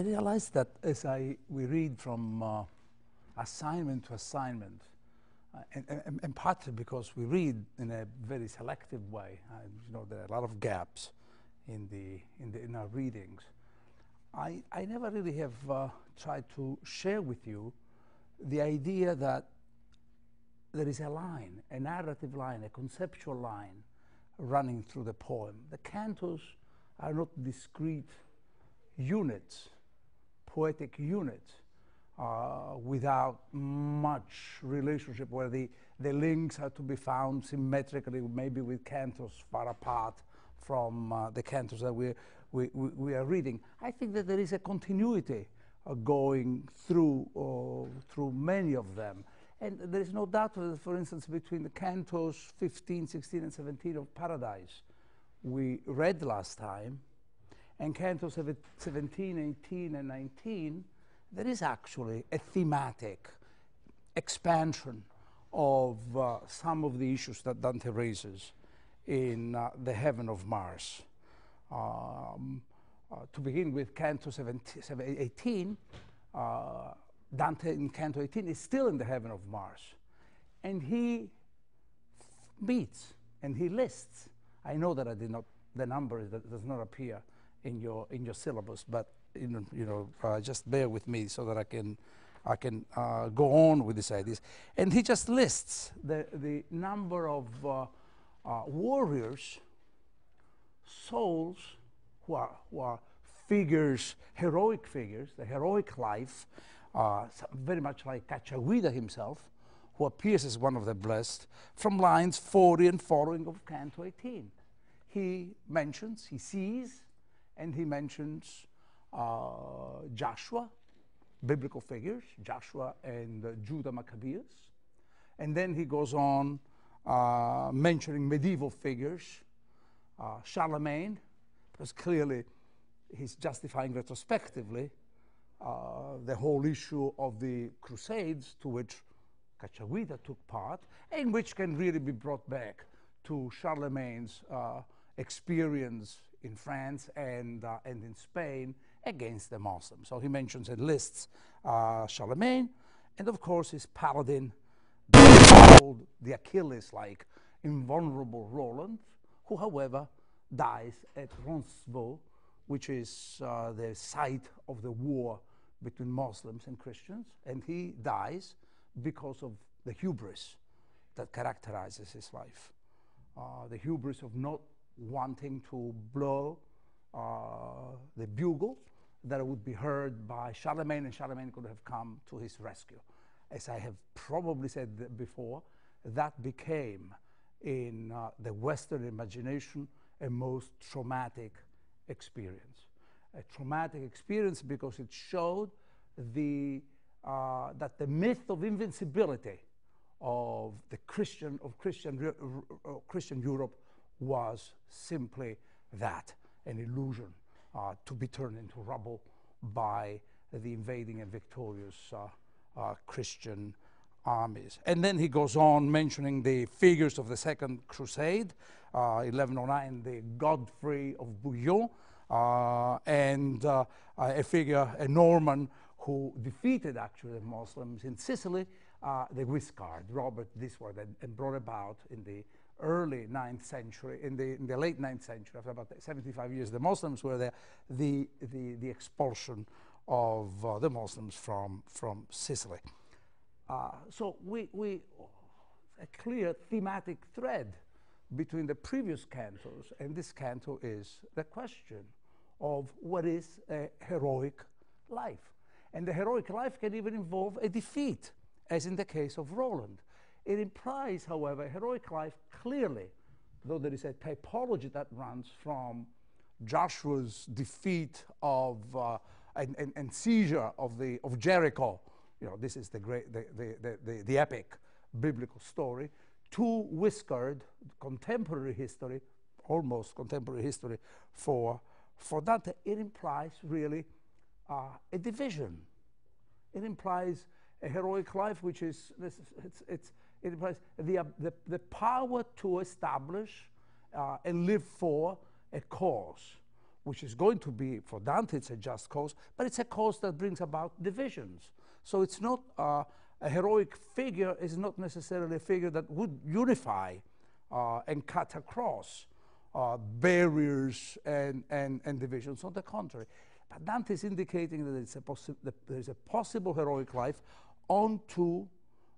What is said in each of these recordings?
realized that as we read from assignment to assignment, and partly because we read in a very selective way, you know, there are a lot of gaps in our readings. I never really have tried to share with you the idea that there is a line, a narrative line, a conceptual line running through the poem. The cantos are not discrete units, poetic units, without much relationship, where the links are to be found symmetrically, maybe with cantos far apart from the cantos that we are reading. I think that there is a continuity going through many of them. And there is no doubt that, for instance, between the cantos 15, 16, and 17 of Paradise we read last time, and cantos 17, 18, and 19, there is actually a thematic expansion of some of the issues that Dante raises in the Heaven of Mars. To begin with, Canto 18, Dante in Canto 18 is still in the Heaven of Mars, and he meets and he lists. I know that I did not, the number that does not appear in your syllabus, but just bear with me so that I can go on with these ideas. And he just lists the number of warriors, souls who are figures, heroic figures, the heroic life, very much like Cacciaguida himself, who appears as one of the blessed, from lines 40 and following of Canto 18. He sees, and he mentions Joshua, biblical figures, Joshua and Judah Maccabeus. And then he goes on mentioning medieval figures, Charlemagne, because clearly he's justifying retrospectively the whole issue of the Crusades, to which Cacciaguida took part, and which can really be brought back to Charlemagne's experience in France and in Spain against the Muslims. So he mentions and lists Charlemagne, and of course his paladin, called the Achilles-like invulnerable Roland, who, however, dies at Roncesvalles, which is the site of the war between Muslims and Christians, and he dies because of the hubris that characterizes his life. The hubris of not wanting to blow the bugle that would be heard by Charlemagne, and Charlemagne could have come to his rescue. As I have probably said before, that became, in the Western imagination, a most traumatic experience. A traumatic experience because it showed that the myth of invincibility of Christian Europe was simply that, an illusion to be turned into rubble by the invading and victorious Christian armies. And then he goes on mentioning the figures of the Second Crusade, 1109, the Godfrey of Bouillon, and a figure, a Norman, who defeated actually the Muslims in Sicily, the Guiscard, Robert Disward, and brought about in the early 9th century, in the late 9th century, after about 75 years, the Muslims were there, the expulsion of the Muslims from Sicily. So a clear thematic thread between the previous cantos and this canto is the question of what is a heroic life. And the heroic life can even involve a defeat, as in the case of Roland. It implies, however, a heroic life clearly, though there is a typology that runs from Joshua's defeat of and seizure of Jericho. You know, this is the epic biblical story, to Whiskered, contemporary history, almost contemporary history for Dante. It implies really a division. It implies a heroic life, which is it implies the power to establish and live for a cause, which is going to be, for Dante, it's a just cause, but it's a cause that brings about divisions. So it's not a heroic figure is not necessarily a figure that would unify and cut across barriers and divisions. On the contrary, but Dante is indicating that there is a possible heroic life onto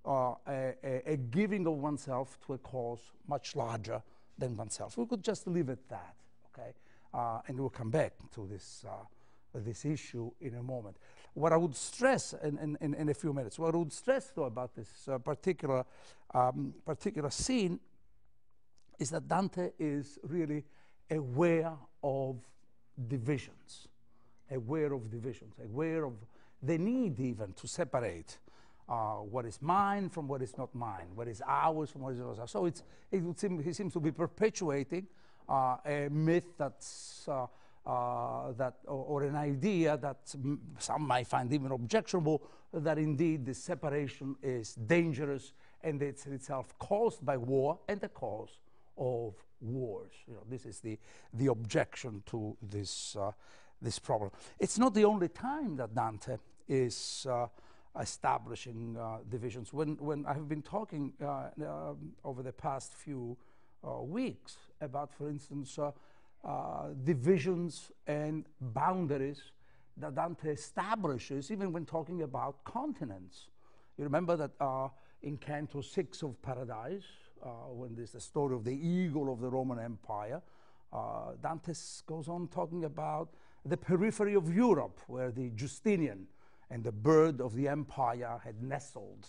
a giving of oneself to a cause much larger than oneself. We could just leave it at that, okay? And we'll come back to this issue in a moment. What I would stress in a few minutes, what I would stress though about this particular scene is that Dante is really aware of divisions, aware of the need even to separate what is mine from what is not mine, what is ours from what is ours. So he seems to be perpetuating a myth that's or an idea that some might find even objectionable, that indeed this separation is dangerous and it's itself caused by war and the cause of wars. You know, this is the objection to this problem. It's not the only time that Dante is establishing divisions. When I have been talking over the past few weeks about, for instance, divisions and boundaries that Dante establishes even when talking about continents. You remember that in Canto 6 of Paradise, when there's the story of the eagle of the Roman Empire, Dante goes on talking about the periphery of Europe, where the Justinian and the bird of the empire had nestled,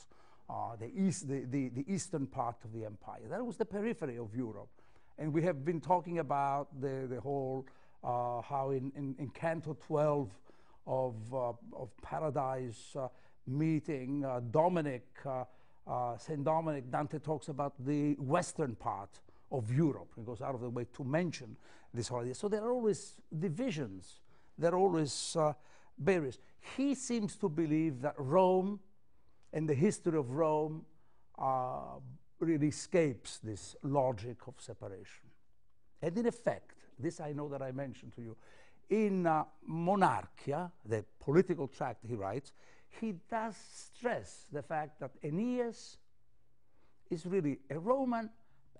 the eastern part of the empire. That was the periphery of Europe. And we have been talking about the whole, how in Canto 12 of Paradise meeting, St. Dominic, Dante talks about the western part of Europe. He goes out of the way to mention this whole idea. So there are always divisions. There are always barriers. He seems to believe that Rome and the history of Rome really escapes this logic of separation. And in effect, this I know that I mentioned to you, in Monarchia, the political tract he writes, he does stress the fact that Aeneas is really a Roman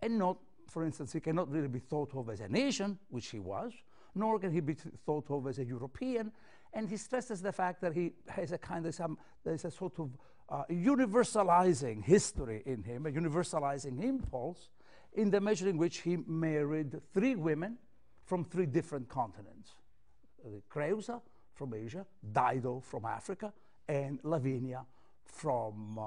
and not, for instance, he cannot really be thought of as a nation, which he was, nor can he be thought of as a European. And he stresses the fact that he has a kind of there's a sort of universalizing history in him, a universalizing impulse, in the measure in which he married 3 women from 3 different continents. Creusa from Asia, Dido from Africa, and Lavinia from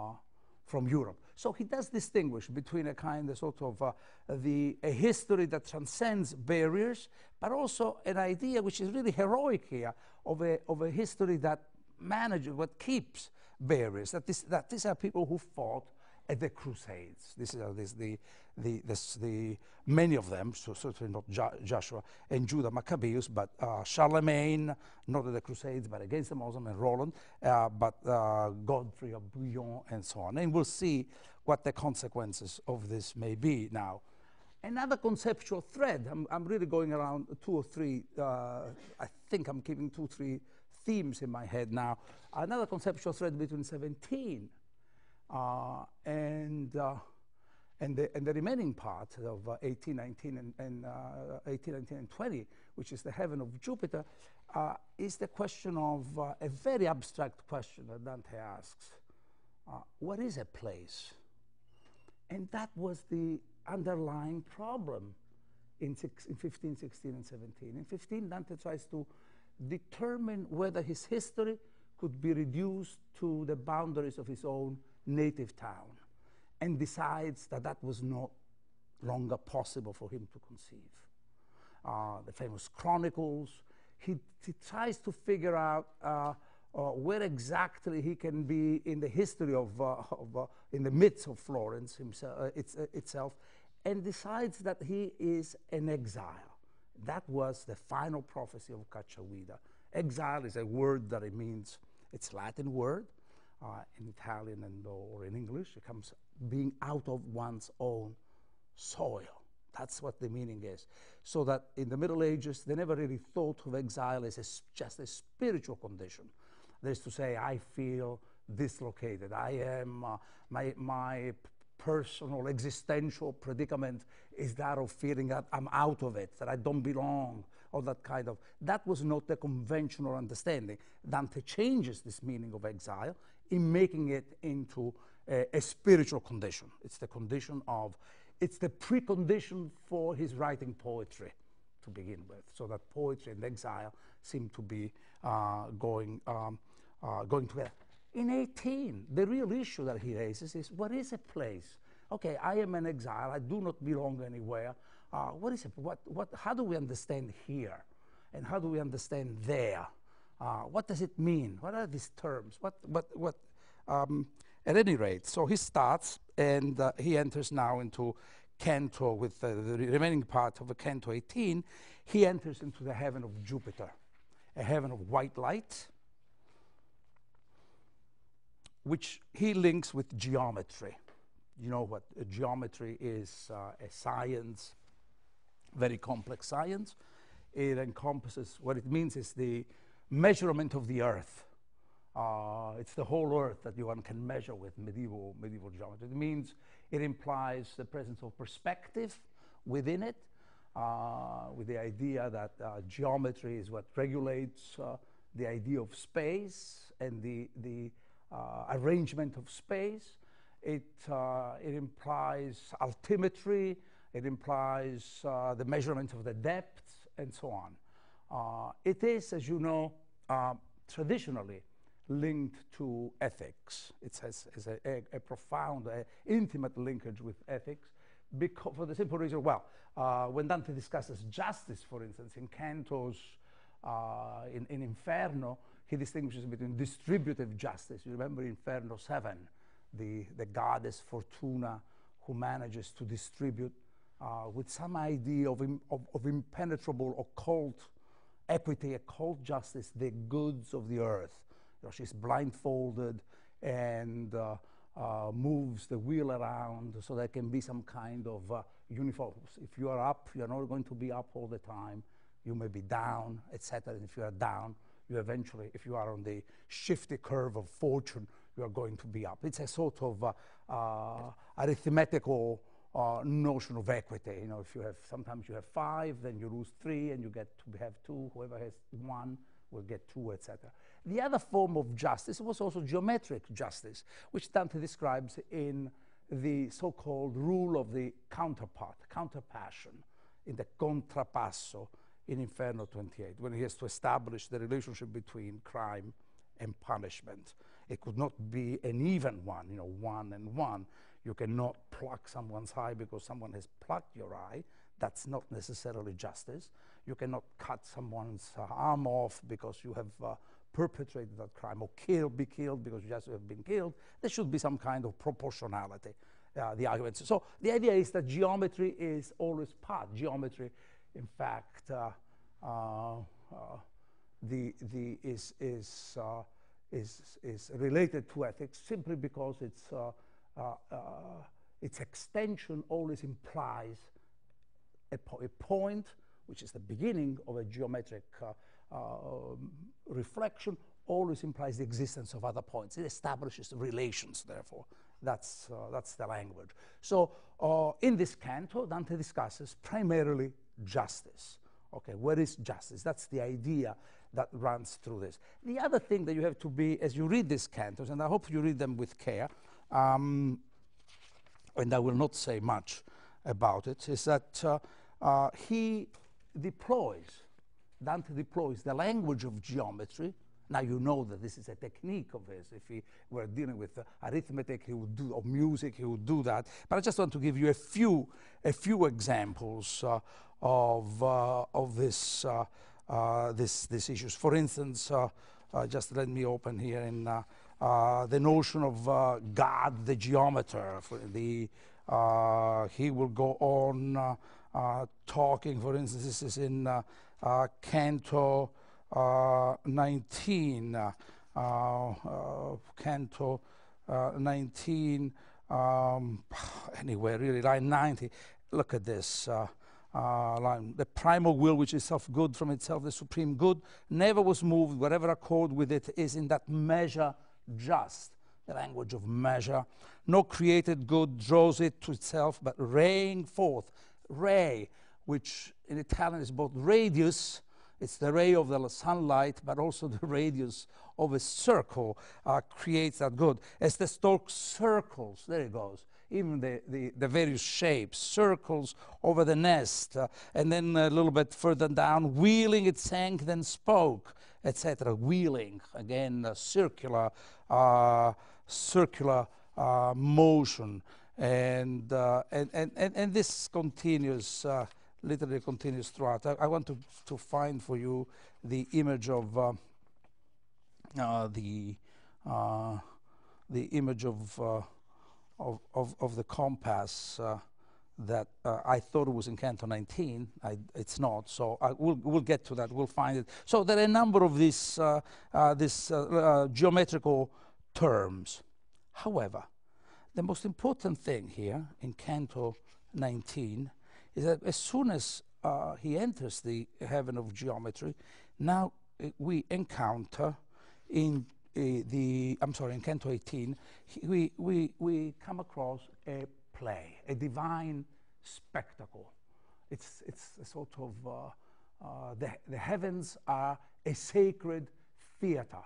Europe. So he does distinguish between a kind of sort of a history that transcends barriers, but also an idea which is really heroic here of a history that manages, what keeps barriers. That these are people who fought at the Crusades. Many of them, so certainly not Joshua and Judah Maccabeus, but Charlemagne, not at the Crusades, but against the Muslim, and Roland, but Godfrey of Bouillon, and so on. And we'll see what the consequences of this may be now. Another conceptual thread, I'm really going around 2 or 3, I think I'm keeping 2 or 3 themes in my head now. Another conceptual thread between 17 and the remaining part of 18, 19, and 18, 19, and 20, which is the heaven of Jupiter, is the question of a very abstract question that Dante asks. What is a place? And that was the underlying problem in 15, 16, and 17. In 15, Dante tries to determine whether his history could be reduced to the boundaries of his own native town, and decides that that was no longer possible for him to conceive. The famous Chronicles, he tries to figure out where exactly he can be in the history in the midst of Florence itself, and decides that he is an exile. That was the final prophecy of Cacciaguida. Exile is a word that it means, it's Latin word, in Italian or in English, it comes being out of one's own soil. That's what the meaning is. So that in the Middle Ages, they never really thought of exile as just a spiritual condition. That is to say, I feel dislocated. I am, my personal existential predicament is that of feeling that I'm out of it, that I don't belong, or that kind of. That was not the conventional understanding. Dante changes this meaning of exile in making it into a spiritual condition. It's the condition of, it's the precondition for his writing poetry to begin with. So that poetry and exile seem to be going together. In 18, the real issue that he raises is, what is a place? Okay, I am an exile, I do not belong anywhere. What is it? How do we understand here? And how do we understand there? What does it mean? What are these terms? At any rate, so he starts and he enters now into Canto with the remaining part of Canto 18. He enters into the heaven of Jupiter, a heaven of white light, which he links with geometry. You know what geometry is, a science, very complex science. It encompasses, what it means is the measurement of the earth. It's the whole earth that one can measure with medieval geometry. It means, it implies the presence of perspective within it, with the idea that geometry is what regulates the idea of space and the arrangement of space. It implies altimetry, it implies the measurement of the depth, and so on. It is, as you know, traditionally linked to ethics. It has a profound, intimate linkage with ethics, because, for the simple reason, well, when Dante discusses justice, for instance, in cantos, in Inferno, he distinguishes between distributive justice. You remember Inferno 7, the goddess Fortuna, who manages to distribute with some idea of impenetrable occult equity, occult justice, the goods of the earth. You know, she's blindfolded and moves the wheel around so there can be some kind of uniform. If you are up, you're not going to be up all the time. You may be down, etc. And if you are down, you eventually, if you are on the shifty curve of fortune, you are going to be up. It's a sort of arithmetical notion of equity. You know, if you have, sometimes you have 5, then you lose 3, and you get to have 2. Whoever has 1 will get 2, etc. The other form of justice was also geometric justice, which Dante describes in the so-called rule of the counterpart, counterpassion, in the contrapasso in Inferno 28, when he has to establish the relationship between crime and punishment. It could not be an even one, you know, 1 and 1. You cannot pluck someone's eye because someone has plucked your eye. That's not necessarily justice. You cannot cut someone's arm off because you have perpetrated that crime, or be killed because you just have been killed. There should be some kind of proportionality, the arguments. So the idea is that geometry is always part. Geometry, in fact, is related to ethics simply because its extension always implies a point, which is the beginning of a geometric reflection, always implies the existence of other points. It establishes relations, therefore. That's the language. So in this canto, Dante discusses primarily justice. Okay, what is justice? That's the idea that runs through this. The other thing that you have to be, as you read these cantos, and I hope you read them with care, and I will not say much about it, is that Dante deploys the language of geometry. Now you know that this is a technique of his. If he were dealing with arithmetic, he would do, or music, he would do that. But I just want to give you a few examples of this issues. For instance, just let me open here in the notion of God, the geometer. He will go on talking. For instance, this is in Canto 19. Canto 19. Anyway, really, line 90. look at this line. The primal will, which is self-good from itself, the supreme good, never was moved. Whatever accord with it is in that measure just. The language of measure. No created good draws it to itself, but raying forth. Ray, which in Italian is both radius, it's the ray of the sunlight, but also the radius of a circle creates that good. As the stalk circles, there it goes, even the various shapes, circles over the nest, and then a little bit further down, wheeling it sank, then spoke, etc. Wheeling, again, circular motion, and this continues, literally continues throughout. I want to find for you the image of the image of the compass that I thought it was in Canto 19. It's not, so we'll get to that. We'll find it. So there are a number of these geometrical terms. However, the most important thing here in Canto 19 is that as soon as he enters the heaven of geometry, now we encounter in in Canto 18, we come across a play, a divine spectacle. It's a sort of the heavens are a sacred theater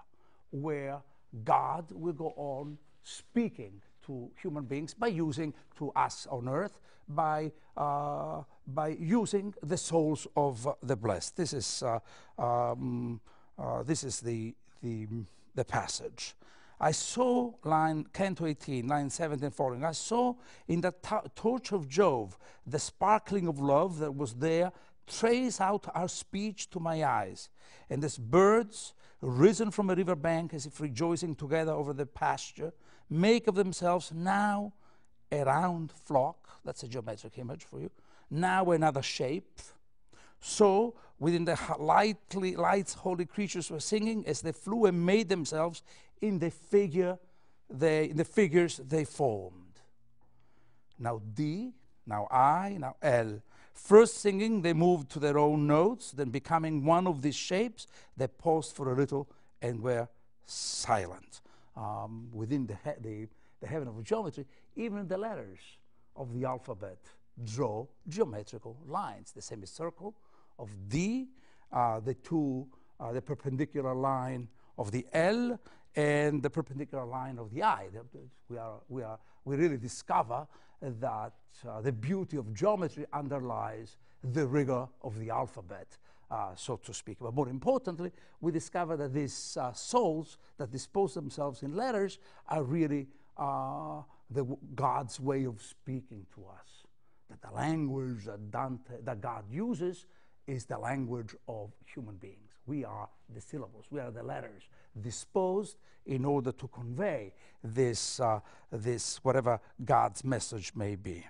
where God will go on speaking to human beings by using, to us on earth, by using the souls of the blessed. This is the passage. I saw, Canto 18, line 17 following, I saw in the torch of Jove the sparkling of love that was there trace out our speech to my eyes, and as birds risen from a river bank as if rejoicing together over the pasture, make of themselves now a round flock. That's a geometric image for you. Now another shape. So within the light's holy creatures were singing as they flew and made themselves in the figures they formed. Now D, now I, now L. First singing, they moved to their own notes, then becoming one of these shapes, they paused for a little and were silent. Within the heaven of geometry, even the letters of the alphabet draw geometrical lines. The semicircle of D, the perpendicular line of the L, and the perpendicular line of the I. We really discover that the beauty of geometry underlies the rigor of the alphabet, so to speak. But more importantly, we discover that these souls that dispose themselves in letters are really God's way of speaking to us. That the language that God uses is the language of human beings. We are the syllables, we are the letters disposed in order to convey this whatever God's message may be.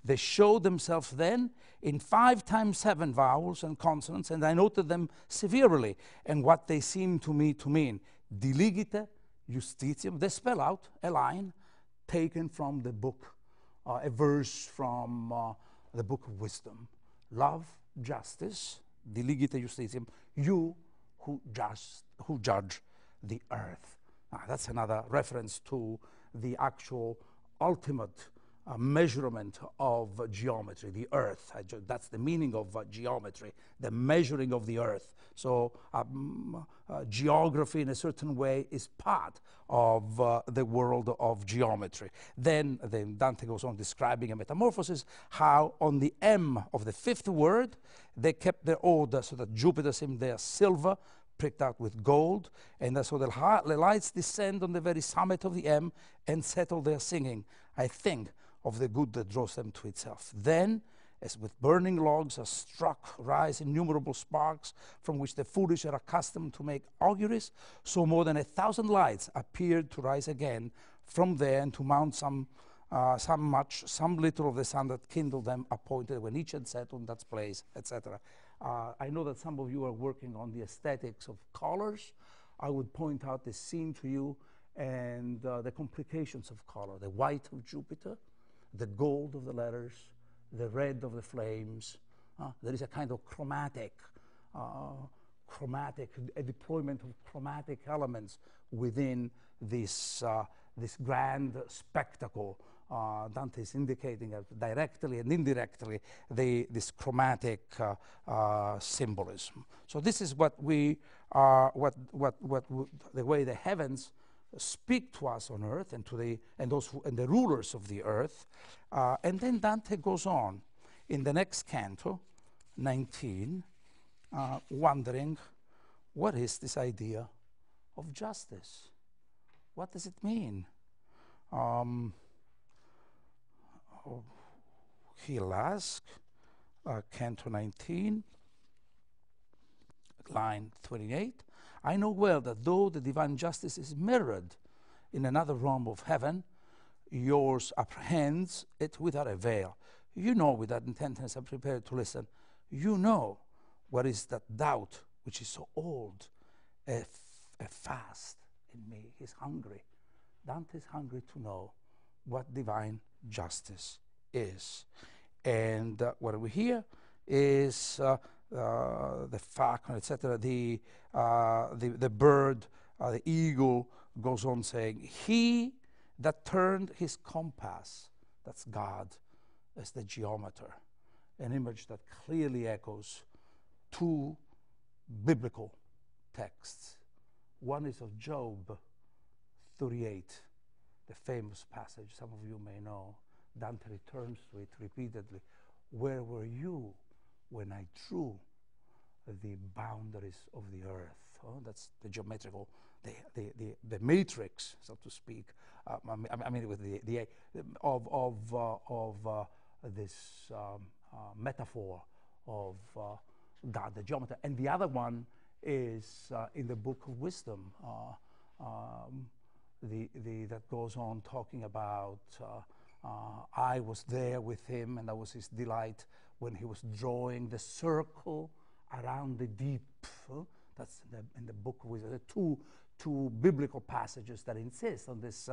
They showed themselves then in 5 times 7 vowels and consonants, and I noted them severely and what they seem to me to mean. Diligite justitium. They spell out a line taken from the book, a verse from the book of wisdom. Love, justice, diligite justitium, you who judge the earth. That's another reference to the actual ultimate measurement of geometry, the earth. That's the meaning of geometry, the measuring of the earth. So geography in a certain way is part of the world of geometry. Then Dante goes on describing a metamorphosis, how on the M of the 5th word, they kept their order so that Jupiter seemed there silver, pricked out with gold, and so the lights descend on the very summit of the M and settle their singing, I think, of the good that draws them to itself. Then, as with burning logs are struck, rise innumerable sparks from which the foolish are accustomed to make auguries, so more than 1,000 lights appeared to rise again from there and to mount some little of the sun that kindled them appointed when each had set on that place, etc. I know that some of you are working on the aesthetics of colors. I would point out the scene to you and the complications of color, the white of Jupiter, the gold of the letters, the red of the flames. There is a kind of chromatic, a deployment of chromatic elements within this grand spectacle. Dante is indicating directly and indirectly this chromatic symbolism. So this is what we are, the way the heavens speak to us on earth and to the rulers of the earth. And then Dante goes on in the next canto, 19, wondering what is this idea of justice? What does it mean? He'll ask, Canto 19, line 28, I know well that though the divine justice is mirrored in another realm of heaven, yours apprehends it without a veil. You know, with that intentness I'm prepared to listen, you know what is that doubt which is so old, a fast in me. He's hungry. Dante is hungry to know what divine justice is. And what we hear is the falcon, etc. The bird, the eagle goes on saying, he that turned his compass, that's God as the geometer, an image that clearly echoes two biblical texts. One is of Job 38, the famous passage some of you may know. Dante returns to it repeatedly. Where were you when I drew the boundaries of the earth? Oh, that's the geometrical, the matrix, so to speak. I mean, with this metaphor of God, the geometer. And the other one is in the Book of Wisdom, that goes on talking about I was there with him, and that was his delight when he was drawing the circle around the deep. That's in the Book of Wisdom. There are two biblical passages that insist on this,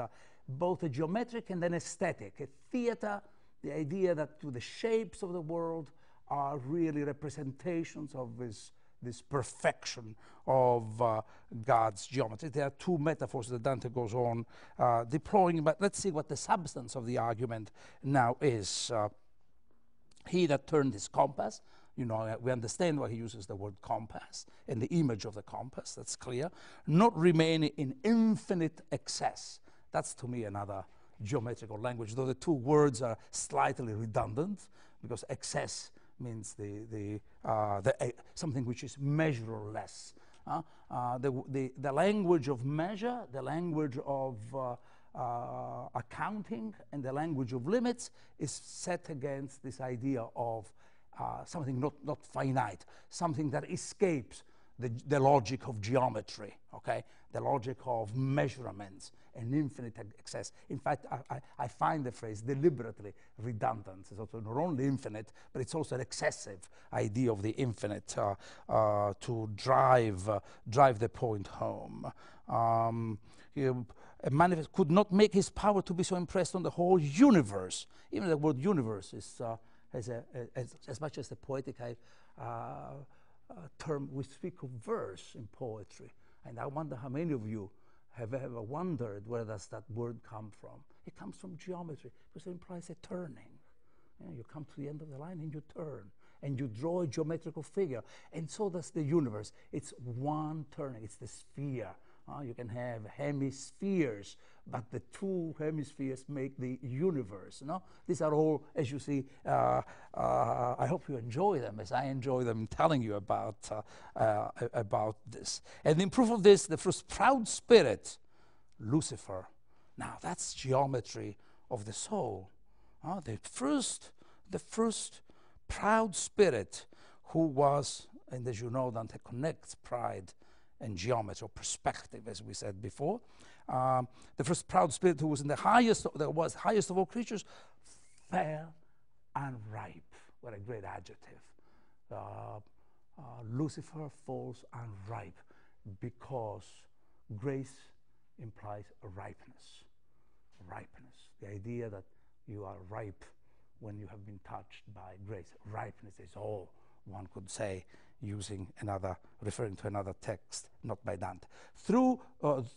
both a geometric and an aesthetic, a theater, the idea that the shapes of the world are really representations of this perfection of God's geometry. There are two metaphors that Dante goes on deploying, but let's see what the substance of the argument now is. He that turned his compass, you know, we understand why he uses the word compass and the image of the compass, that's clear. Not remaining in infinite excess. That's to me another geometrical language, though the two words are slightly redundant, because excess means something which is measureless. The language of measure, the language of accounting, and the language of limits is set against this idea of something not finite, something that escapes the logic of geometry, okay? The logic of measurements and infinite excess. In fact, I find the phrase deliberately redundant. It's also not only infinite, but it's also an excessive idea of the infinite to drive the point home. A manifest could not make his power to be so impressed on the whole universe. Even the word universe is as much as the poetic term, we speak of verse in poetry. And I wonder how many of you have ever wondered where does that word come from. It comes from geometry, because it implies a turning. You come to the end of the line and you turn, and you draw a geometrical figure. And so does the universe. It's one turning, it's the sphere. You can have hemispheres, but the two hemispheres make the universe. No? These are all, as you see, I hope you enjoy them as I enjoy them telling you about this. And in proof of this, the first proud spirit, Lucifer. Now that's geometry of the soul. The first proud spirit who was, and as you know, Dante connects pride and geometry, or perspective, as we said before. The first proud spirit who was in the highest, that was highest of all creatures, fair and ripe. What a great adjective. Lucifer falls unripe, because grace implies a ripeness. Ripeness, the idea that you are ripe when you have been touched by grace. Ripeness is all one could say, using another, referring to another text, not by Dante. Through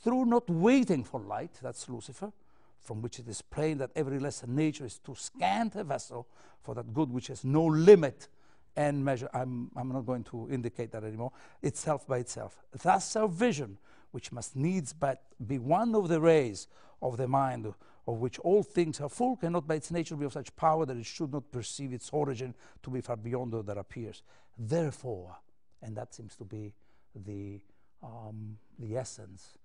not waiting for light, that's Lucifer, from which it is plain that every lesser nature is too scant a vessel for that good which has no limit and measure. I'm not going to indicate that anymore. Itself by itself. Thus our vision, which must needs but be one of the rays of the mind of which all things are full, cannot by its nature be of such power that it should not perceive its origin to be far beyond all that appears. Therefore, and that seems to be the essence,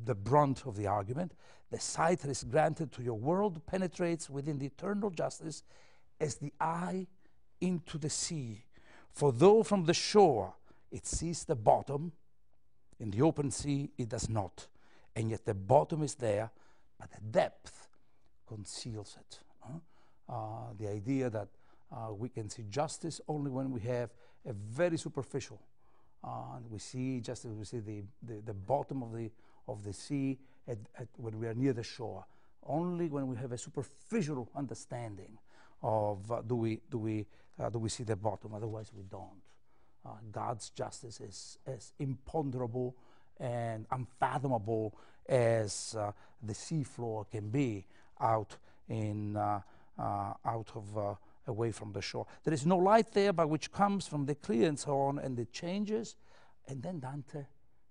the brunt of the argument, the sight that is granted to your world penetrates within the eternal justice as the eye into the sea. For though from the shore it sees the bottom, in the open sea it does not, and yet the bottom is there, but the depth conceals it. The idea that we can see justice only when we have a very superficial, we see justice, we see the bottom of the sea when we are near the shore. Only when we have a superficial understanding of do we see the bottom. Otherwise, we don't. God's justice is as imponderable and unfathomable as the seafloor can be out of away from the shore. There is no light there, but which comes from the clear and so on, and it changes. And then Dante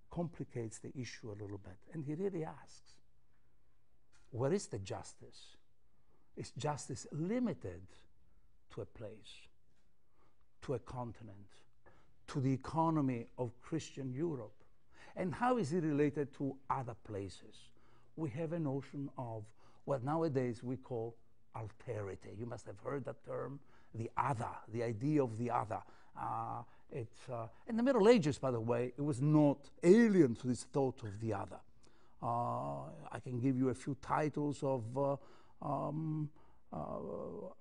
complicates the issue a little bit, and he really asks, where is the justice? Is justice limited to a place, to a continent, to the economy of Christian Europe? And how is it related to other places? We have a notion of what nowadays we call alterity. You must have heard that term, the other, the idea of the other. In the Middle Ages, by the way, it was not alien to this thought of the other. I can give you a few titles of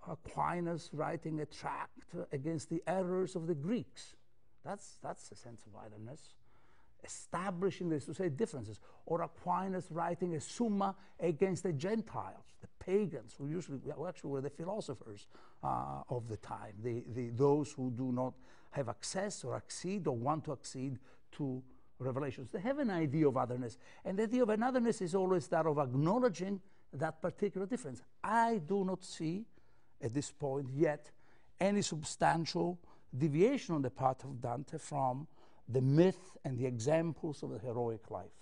Aquinas writing a tract against the errors of the Greeks. That's a sense of otherness. Establishing this to say differences, or Aquinas writing a Summa against the Gentiles, the pagans, who actually were the philosophers of the time, those who do not have access or accede or want to accede to revelations. They have an idea of otherness, and the idea of an otherness is always that of acknowledging that particular difference. I do not see at this point yet any substantial deviation on the part of Dante from the myth and the examples of the heroic life.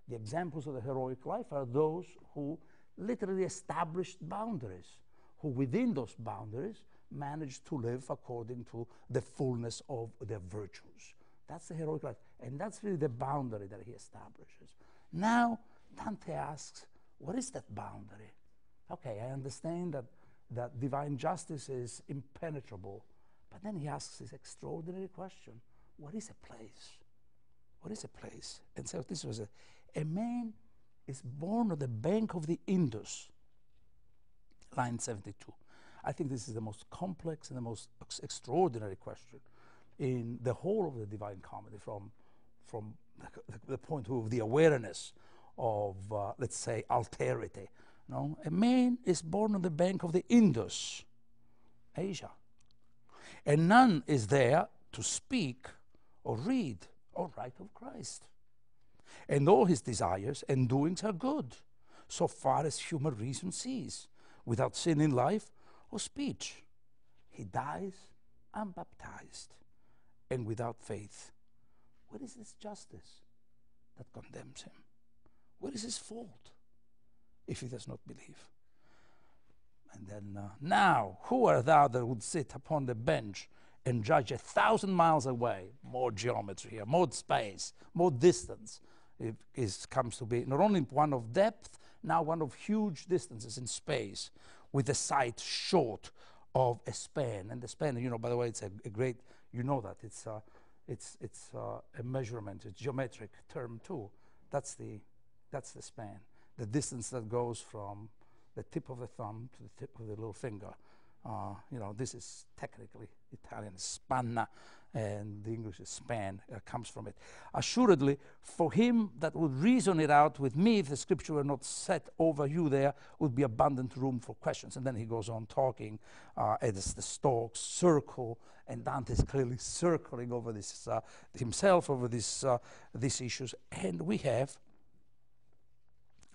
The examples of the heroic life are those who literally established boundaries, who within those boundaries managed to live according to the fullness of their virtues. That's the heroic life, and that's really the boundary that he establishes. Now, Dante asks, what is that boundary? Okay, I understand that divine justice is impenetrable, but then he asks this extraordinary question. What is a place? What is a place? And so this was a man is born on the bank of the Indus, line 72. I think this is the most complex and the most extraordinary question in the whole of the Divine Comedy, from the point of the awareness of, let's say, alterity. No? A man is born on the bank of the Indus, Asia, and none is there to speak or read or write of Christ. And all his desires and doings are good, so far as human reason sees, without sin in life or speech. He dies unbaptized and without faith. What is this justice that condemns him? What is his fault if he does not believe? And then, now, who art thou that would sit upon the bench and judge 1,000 miles away? More geometry here, more space, more distance. It comes to be not only one of depth, now one of huge distances in space, with the sight short of a span. And the span, you know, by the way, it's a great, you know that, it's a measurement, it's geometric term too. That's the span, the distance that goes from the tip of the thumb to the tip of the little finger. You know, this is technically Italian, spanna, and the English is span, comes from it. Assuredly, for him that would reason it out with me, if the scripture were not set over you, there would be abundant room for questions. And then he goes on talking as the stalks circle, and Dante is clearly circling over this himself over these issues. And we have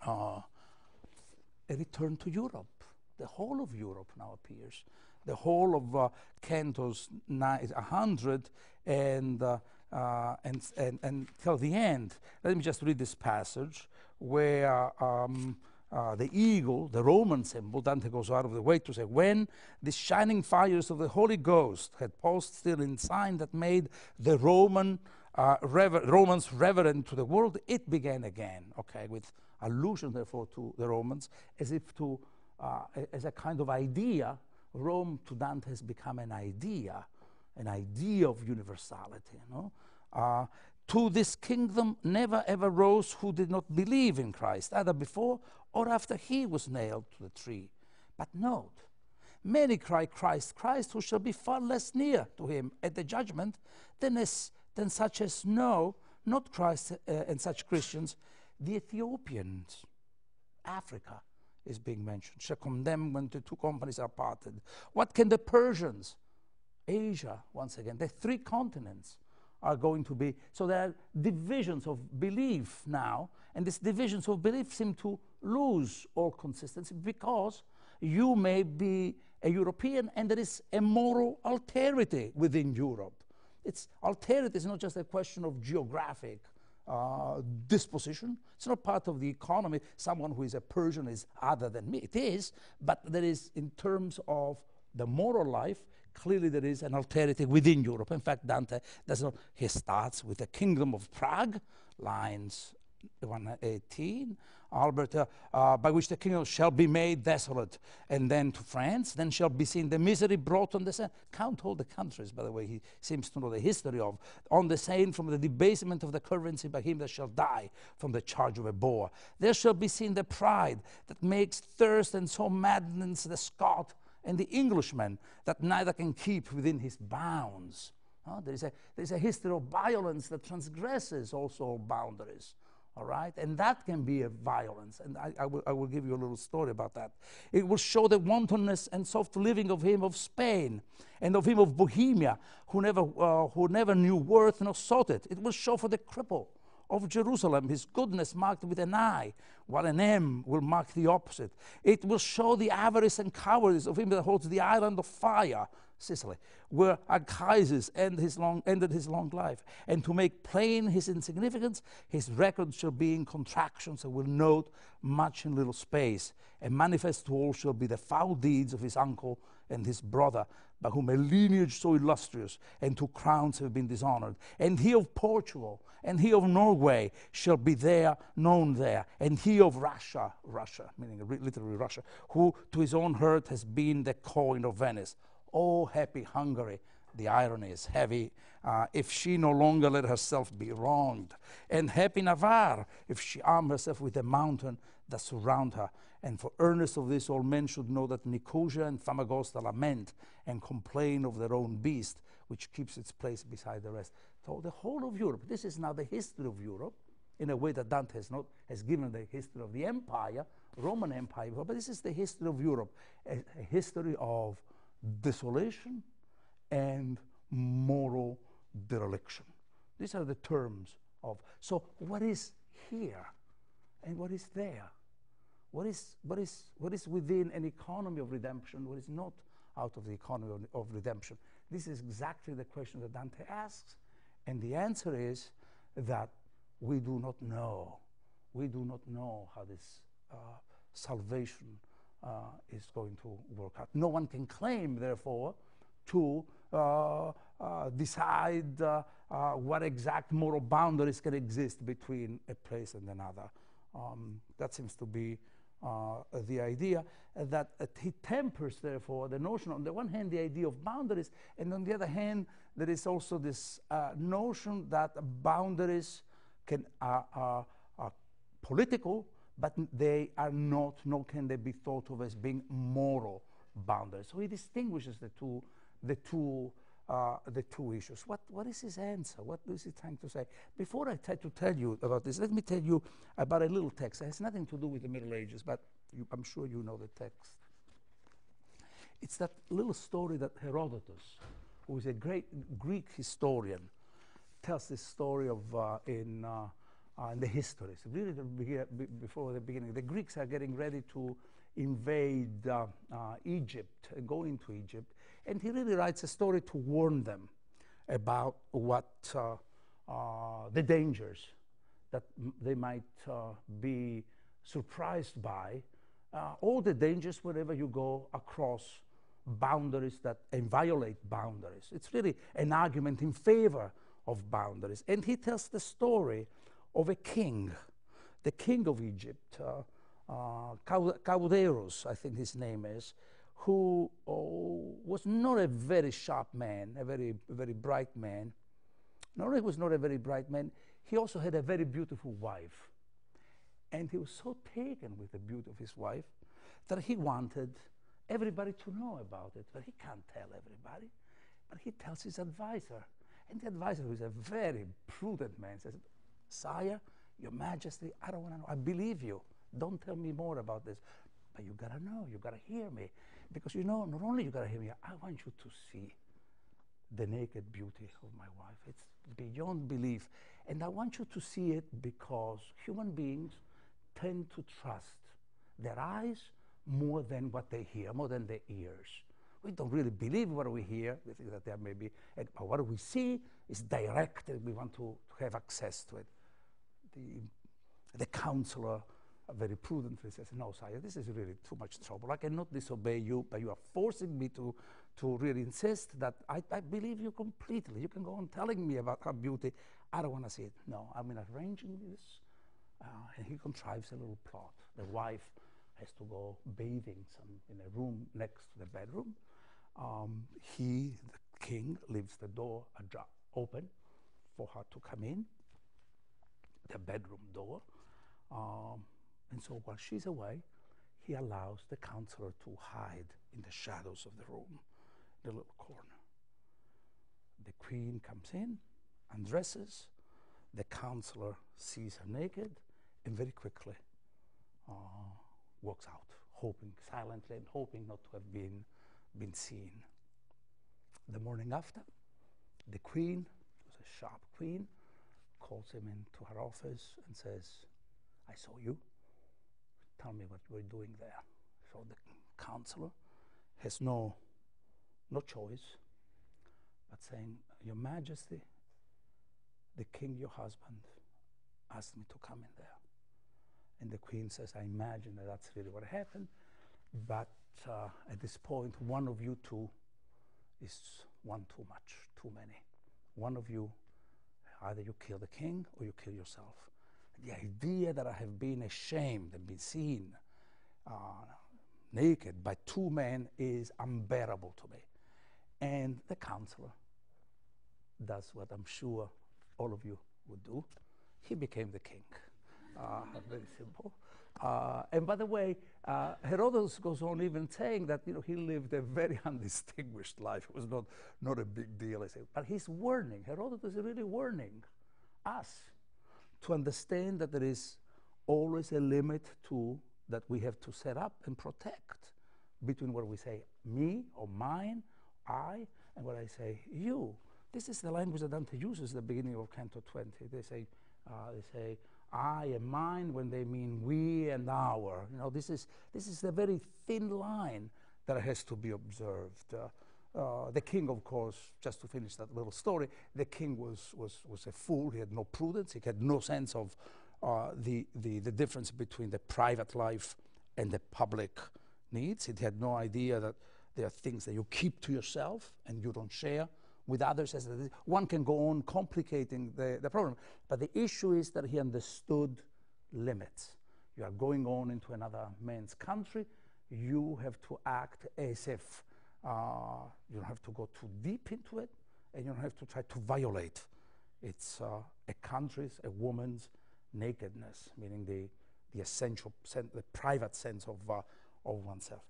a return to Europe. The whole of Europe now appears. The whole of cantos 100 and till the end. Let me just read this passage where the eagle, the Roman symbol, Dante goes out of the way to say, when the shining fires of the Holy Ghost had paused still in sign that made the Romans reverent to the world, it began again, okay, with allusion therefore to the Romans, as if to, as a kind of idea. Rome to Dante has become an idea of universality. To this kingdom never ever rose who did not believe in Christ, either before or after he was nailed to the tree. But note, many cry, Christ, Christ, who shall be far less near to him at the judgment than such as know not Christ and such Christians. The Ethiopians, Africa, is being mentioned, shall condemn when the two companies are parted. What can the Persians, Asia, once again, the three continents are going to be. So there are divisions of belief now, and these divisions of belief seem to lose all consistency because you may be a European and there is a moral alterity within Europe. Alterity is not just a question of geographic disposition. It's not part of the economy. Someone who is a Persian is other than me. It is, but there is, in terms of the moral life, clearly there is an alterity within Europe. In fact, Dante does not. He starts with the kingdom of Prague, lines 118, Albert, by which the kingdom shall be made desolate, and then to France, then shall be seen the misery brought on the Seine. Count all the countries, by the way, he seems to know the history of. On the Seine, from the debasement of the currency by him that shall die from the charge of a boar. There shall be seen the pride that makes thirst and so maddens the Scot and the Englishman, that neither can keep within his bounds. There is a history of violence that transgresses also all boundaries. All right, and that can be a violence, and I will give you a little story about that. It will show the wantonness and soft living of him of Spain, and of him of Bohemia, who never knew worth nor sought it. It will show for the cripple of Jerusalem his goodness marked with an I, while an M will mark the opposite. It will show the avarice and cowardice of him that holds the island of fire, Sicily, where Anchises ended his long life. And to make plain his insignificance, his record shall be in contractions and will note much in little space. And manifest to all shall be the foul deeds of his uncle and his brother, by whom a lineage so illustrious and two crowns have been dishonored. And he of Portugal and he of Norway shall be there, known there. And he of Russia, meaning literally Russia, who to his own hurt has been the coin of Venice. Oh, happy Hungary, the irony is heavy, if she no longer let herself be wronged. And happy Navarre, if she arm herself with the mountain that surround her. And for earnest of this, all men should know that Nicosia and Famagosta lament and complain of their own beast, which keeps its place beside the rest. So the whole of Europe, this is now the history of Europe, in a way that Dante has given the history of the empire, Roman Empire, but this is the history of Europe, a history of desolation and moral dereliction. These are the terms of. So what is here and what is there? What is within an economy of redemption? What is not out of the economy of redemption? This is exactly the question that Dante asks, and the answer is that we do not know. We do not know how this salvation is going to work out. No one can claim, therefore, to decide what exact moral boundaries can exist between a place and another. That seems to be the idea that he tempers, therefore, the notion, on the one hand, the idea of boundaries, and on the other hand, there is also this notion that boundaries are political, but they are not, nor can they be thought of as being moral boundaries. So he distinguishes the two the two issues. What is his answer? What is he trying to say? Before I try to tell you about this, let me tell you about a little text. It has nothing to do with the Middle Ages, but I'm sure you know the text. It's that little story that Herodotus, who is a great Greek historian, tells this story of in the histories. Really, before the beginning, the Greeks are getting ready to invade Egypt and go into Egypt, and he really writes a story to warn them about what the dangers that they might be surprised by. All the dangers wherever you go across boundaries and violate boundaries. It's really an argument in favor of boundaries. And he tells the story of a king, the king of Egypt, Cauderus, I think his name is, who was not a very sharp man, a very bright man. Not only was not a very bright man, he also had a very beautiful wife. And he was so taken with the beauty of his wife that he wanted everybody to know about it. But he can't tell everybody. But he tells his advisor. And the advisor, who is a very prudent man, says, "Sire, Your Majesty, I don't want to know. I believe you. Don't tell me more about this. But you got to know. You got to hear me. Because, you know, not only you got to hear me, I want you to see the naked beauty of my wife. It's beyond belief. And I want you to see it because human beings tend to trust their eyes more than what they hear, more than their ears. We don't really believe what we hear. We think that there may be, but what we see is direct, and we want to have access to it. The counselor very prudently says, "No, sire, this is really too much trouble. I cannot disobey you, but you are forcing me to really insist that I believe you completely. You can go on telling me about her beauty. I don't want to see it. No, I'm arranging this." And he contrives a little plot. The wife has to go bathing in a room next to the bedroom. The king, leaves the door open for her to come in, the bedroom door. And so while she's away, he allows the counselor to hide in the shadows of the room, the little corner. The queen comes in, undresses, the counselor sees her naked, and very quickly walks out, hoping silently and hoping not to have been seen. The morning after, the queen, who was a sharp queen, calls him into her office and says, "I saw you. Tell me what you were doing there." So the counselor has no choice but saying, "Your Majesty, the king, your husband, asked me to come in there." And the queen says, "I imagine that that's really what happened, but at this point, one of you two is one too much, too many. One of you, either you kill the king or you kill yourself. The idea that I have been ashamed and been seen naked by two men is unbearable to me." And the counselor does what I'm sure all of you would do. He became the king. Very simple. And by the way, Herodotus goes on even saying that he lived a very undistinguished life. It was not a big deal, I say. But he's warning. Herodotus is really warning us to understand that there is always a limit that we have to set up and protect between what we say me or mine, I, and what I say you. This is the language that Dante uses at the beginning of Canto 20. They say I and mine when they mean we and our. This is a very thin line that has to be observed. The king, of course, just to finish that little story, the king was a fool. He had no prudence. He had no sense of the difference between the private life and the public needs. He had no idea that there are things that you keep to yourself and you don't share with others. As one can go on complicating the problem. But the issue is that he understood limits. You are going on into another man's country. You have to act as if you don't have to go too deep into it, and you don't have to try to violate. It's a country's, a woman's nakedness, meaning the essential, the private sense of oneself.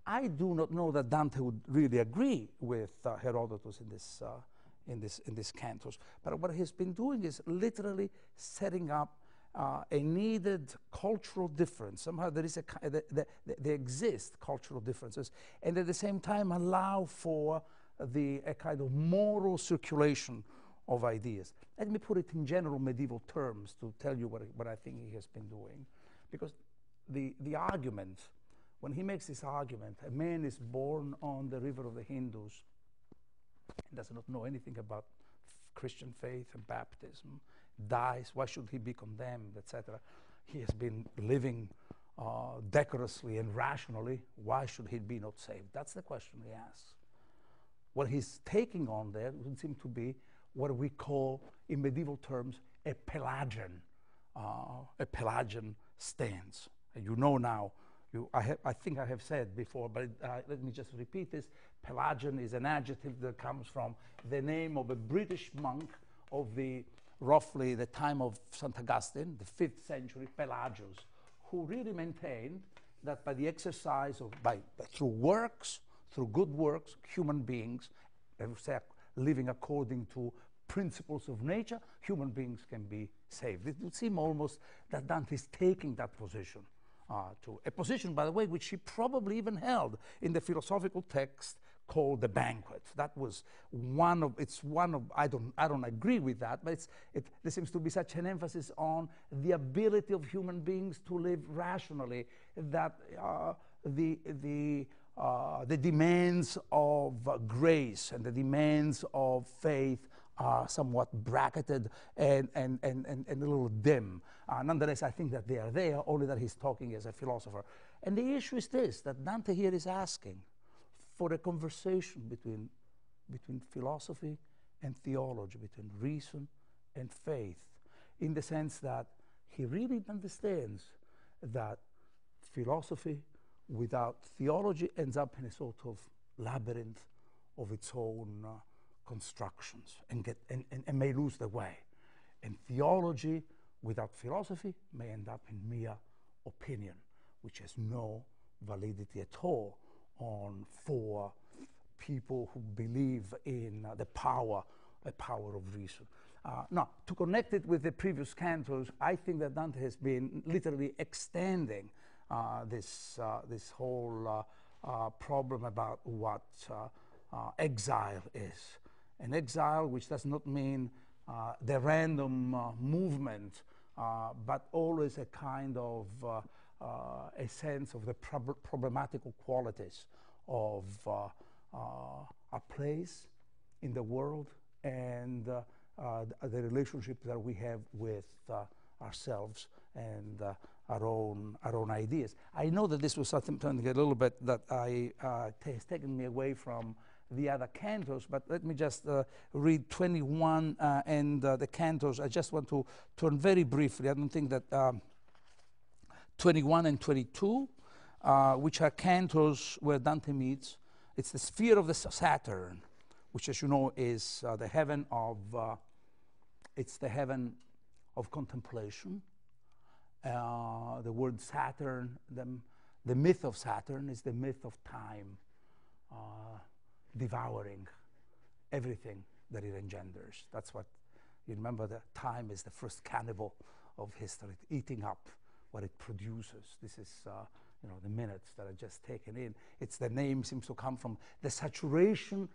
I do not know that Dante would really agree with Herodotus in this cantos. But what he's been doing is literally setting up a needed cultural difference. Somehow there is there exist cultural differences, and at the same time allow for a kind of moral circulation of ideas. Let me put it in general medieval terms to tell you what I think he has been doing. Because the argument, when he makes this argument, a man is born on the river of the Hindus, does not know anything about Christian faith and baptism, dies, why should he be condemned, etc. He has been living decorously and rationally, why should he be not saved? That's the question he asks. What he's taking on there would seem to be what we call, in medieval terms, a Pelagian stance. And you know now, I think I have said before, but let me just repeat this. Pelagian is an adjective that comes from the name of a British monk of roughly the time of St. Augustine, the 5th century, Pelagius, who really maintained that by the exercise of, through works, through good works, human beings, I would say, living according to principles of nature, human beings can be saved. It would seem almost that Dante is taking that position, to a position, by the way, which he probably even held in the philosophical text called The Banquet. That was one of, I don't agree with that, but there seems to be such an emphasis on the ability of human beings to live rationally, that the demands of grace and the demands of faith are somewhat bracketed and a little dim. Nonetheless, I think that they are there, only that he's talking as a philosopher. And the issue is this, that Dante here is asking for a conversation between philosophy and theology, between reason and faith, in the sense that he really understands that philosophy without theology ends up in a sort of labyrinth of its own constructions and may lose the way. And theology without philosophy may end up in mere opinion, which has no validity at all for people who believe in the power of reason. Now, to connect it with the previous cantos, I think that Dante has been literally extending this whole problem about what exile is. An exile which does not mean the random movement, but always a kind of a sense of the problematical qualities of our place in the world and the relationship that we have with ourselves and our own ideas. I know that this was something a little bit that has taken me away from the other cantos, but let me just read 21 and the cantos. I just want to turn very briefly. I don't think that 21 and 22, which are cantos where Dante meets. It's the sphere of the Saturn, which, as you know, is the heaven of it's the heaven of contemplation. The word Saturn, the myth of Saturn is the myth of time, devouring everything that it engenders. That's what you remember. That time is the first cannibal of history, eating up what it produces. This is the minutes that are just taken in. It's the name seems to come from the saturation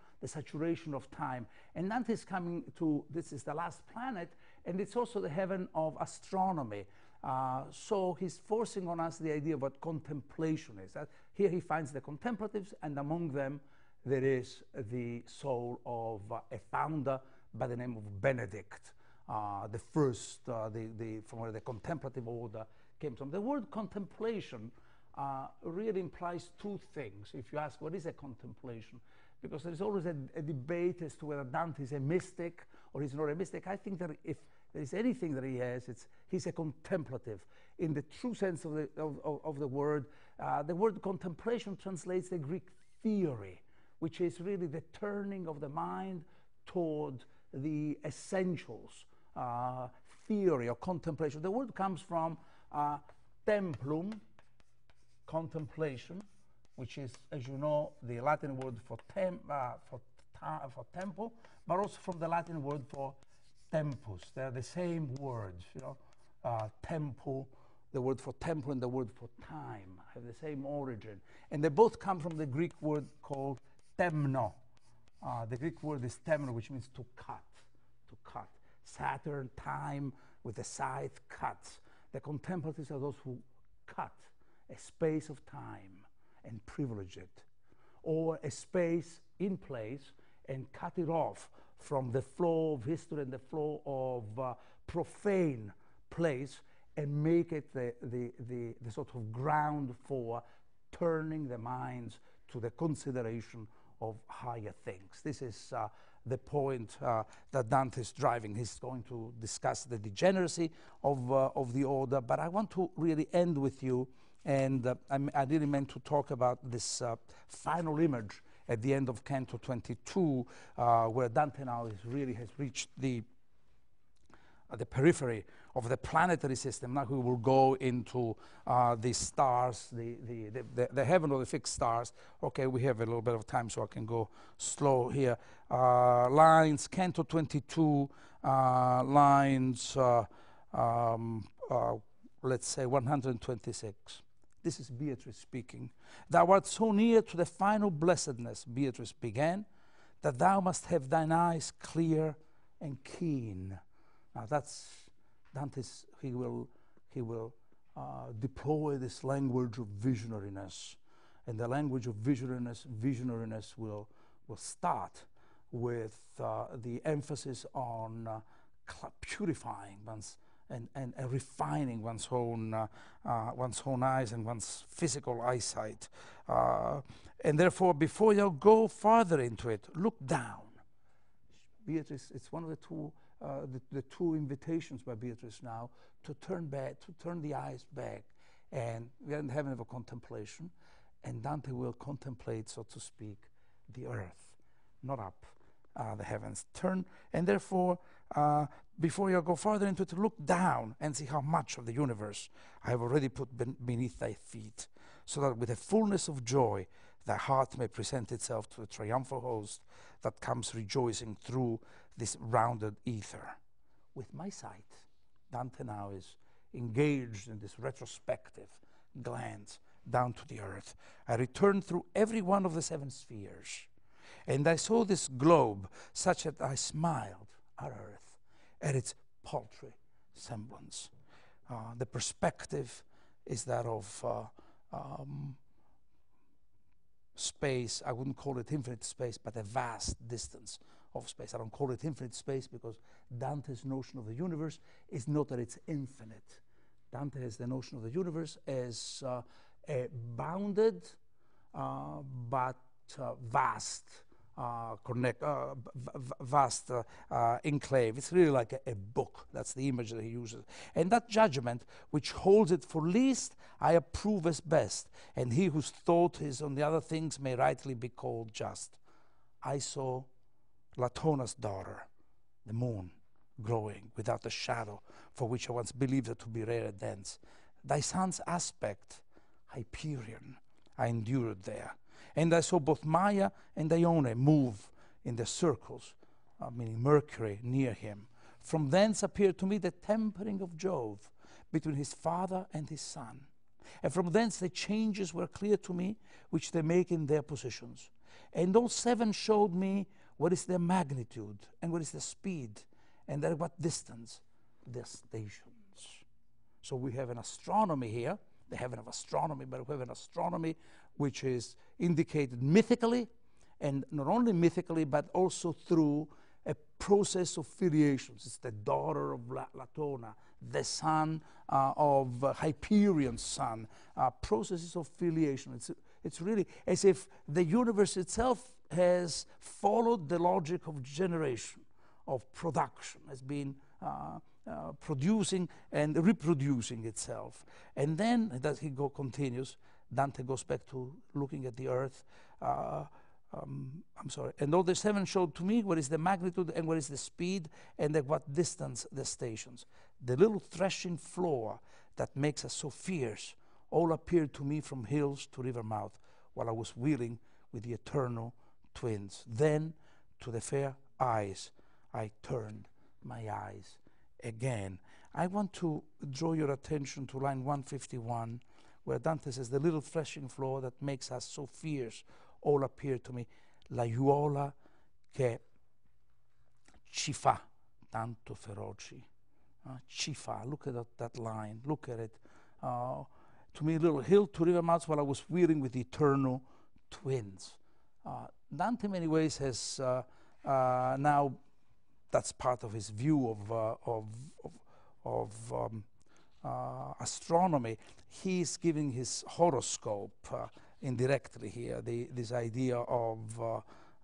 of time. And Dante is coming to, this is the last planet, and it's also the heaven of astronomy. So he's forcing on us the idea of what contemplation is. Here he finds the contemplatives, and among them there is the soul of a founder by the name of Benedict, the first, from where the contemplative order came from. The word contemplation really implies two things. If you ask what is a contemplation, because there is always a debate as to whether Dante is a mystic or he's not a mystic. I think that if there is anything that he has, he's a contemplative in the true sense of the word. The word contemplation translates the Greek theory, which is really the turning of the mind toward the essentials, theory or contemplation. The word comes from templum, contemplation, which is, as you know, the Latin word for tempo, but also from the Latin word for tempus. They're the same words, you know. Tempo, the word for tempo and the word for time have the same origin. And they both come from the Greek word called temno. The Greek word is temno, which means to cut, to cut. Saturn, time, with the scythe, cuts. The contemplatives are those who cut a space of time and privilege it, or a space in place and cut it off from the flow of history and the flow of profane place, and make it the sort of ground for turning the minds to the consideration of higher things. This is the point that Dante is driving. He's going to discuss the degeneracy of the order, but I want to really end with you, and I really meant to talk about this final image at the end of Canto 22, where Dante now really has reached the periphery of the planetary system. Now we will go into the stars, the heaven of the fixed stars. Okay, we have a little bit of time, so I can go slow here. Lines, Canto 22, lines, let's say 126. This is Beatrice speaking. Thou art so near to the final blessedness, Beatrice began, that thou must have thine eyes clear and keen. Now that's Dante's, he will deploy this language of visionariness. And the language of visionariness will start with the emphasis on purifying one's and refining one's own eyes and one's physical eyesight. And therefore, before you go farther into it, look down. Beatrice, it's one of the two invitations by Beatrice now to turn back, to turn the eyes back. And we are in the heaven of a contemplation, and Dante will contemplate, so to speak, the earth, not up the heavens. Turn, and therefore, before you go farther into it, look down and see how much of the universe I have already put beneath thy feet, so that with a fullness of joy thy heart may present itself to the triumphal host that comes rejoicing through this rounded ether. With my sight, Dante now is engaged in this retrospective glance down to the earth. I returned through every one of the seven spheres, and I saw this globe such that I smiled at earth, at its paltry semblance. The perspective is that of space. I wouldn't call it infinite space, but a vast distance of space. I don't call it infinite space because Dante's notion of the universe is not that it's infinite. Dante has the notion of the universe as a bounded but vast vast enclave. It's really like a book. That's the image that he uses. And that judgment, which holds it for least, I approve as best. And he whose thought is on the other things may rightly be called just. I saw Latona's daughter, the moon, glowing without a shadow, for which I once believed her to be rare and dense. Thy son's aspect, Hyperion, I endured there. And I saw both Maya and Ione move in the circles, meaning Mercury, near him. From thence appeared to me the tempering of Jove between his father and his son. And from thence the changes were clear to me, which they make in their positions. And all seven showed me what is their magnitude, and what is their speed, and at what distance their stations. So we have an astronomy here, the heaven of astronomy, but we have an astronomy which is indicated mythically, and not only mythically, but also through a process of filiations. It's the daughter of Latona, the son of Hyperion's son, processes of filiation. It's really as if the universe itself has followed the logic of generation, of production, has been producing and reproducing itself. And then, as he continues, Dante goes back to looking at the earth. And all the seven showed to me what is the magnitude and what is the speed and at what distance the stations. The little threshing floor that makes us so fierce all appeared to me from hills to river mouth while I was wheeling with the eternal twins. Then to the fair eyes I turned my eyes again. I want to draw your attention to line 151, where Dante says, the little threshing floor that makes us so fierce all appeared to me l'aiuola che ci fa tanto feroci. Ci fa, look at that line, look at it. To me, little hill to river mouths while I was wheeling with the eternal twins. Dante, in many ways, has now, that's part of his view of astronomy. He's giving his horoscope indirectly here, this idea of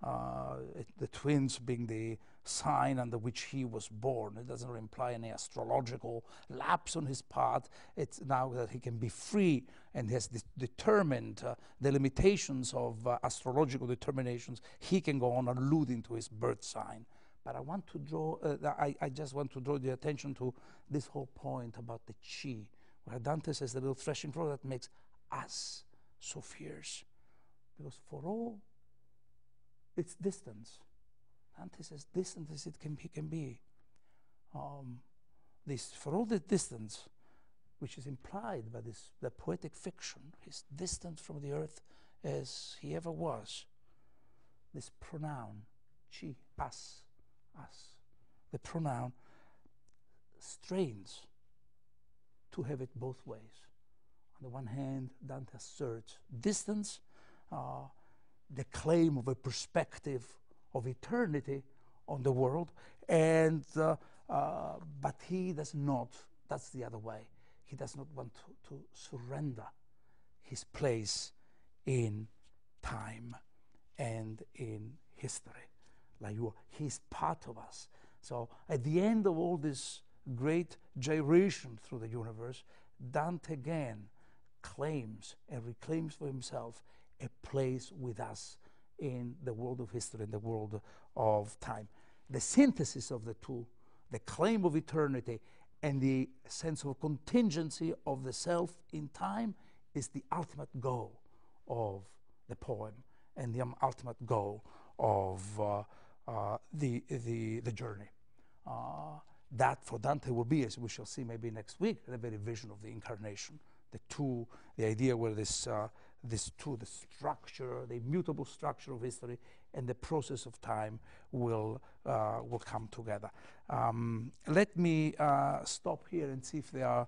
the twins being the sign under which he was born. It doesn't imply any astrological lapse on his part. It's now that he can be free and has determined the limitations of astrological determinations. He can go on alluding to his birth sign. But I want to draw, I just want to draw the attention to this whole point about the chi, where Dante says the little threshing floor that makes us so fierce. Because for all its distance, Dante says, distant as it can be, for all the distance which is implied by the poetic fiction, his distant from the earth as he ever was, this pronoun, chi, us, the pronoun strains to have it both ways. On the one hand, Dante asserts distance, the claim of a perspective of eternity on the world, and but he does not, that's the other way, he does not want to surrender his place in time and in history. Like he's part of us. So at the end of all this great gyration through the universe, Dante again claims and reclaims for himself a place with us in the world of history, in the world of time. The synthesis of the two, the claim of eternity and the sense of contingency of the self in time, is the ultimate goal of the poem and the ultimate goal of the journey. That for Dante will be, as we shall see maybe next week, the very vision of the incarnation. The idea where the structure, the immutable structure of history and the process of time will come together. Let me stop here and see if there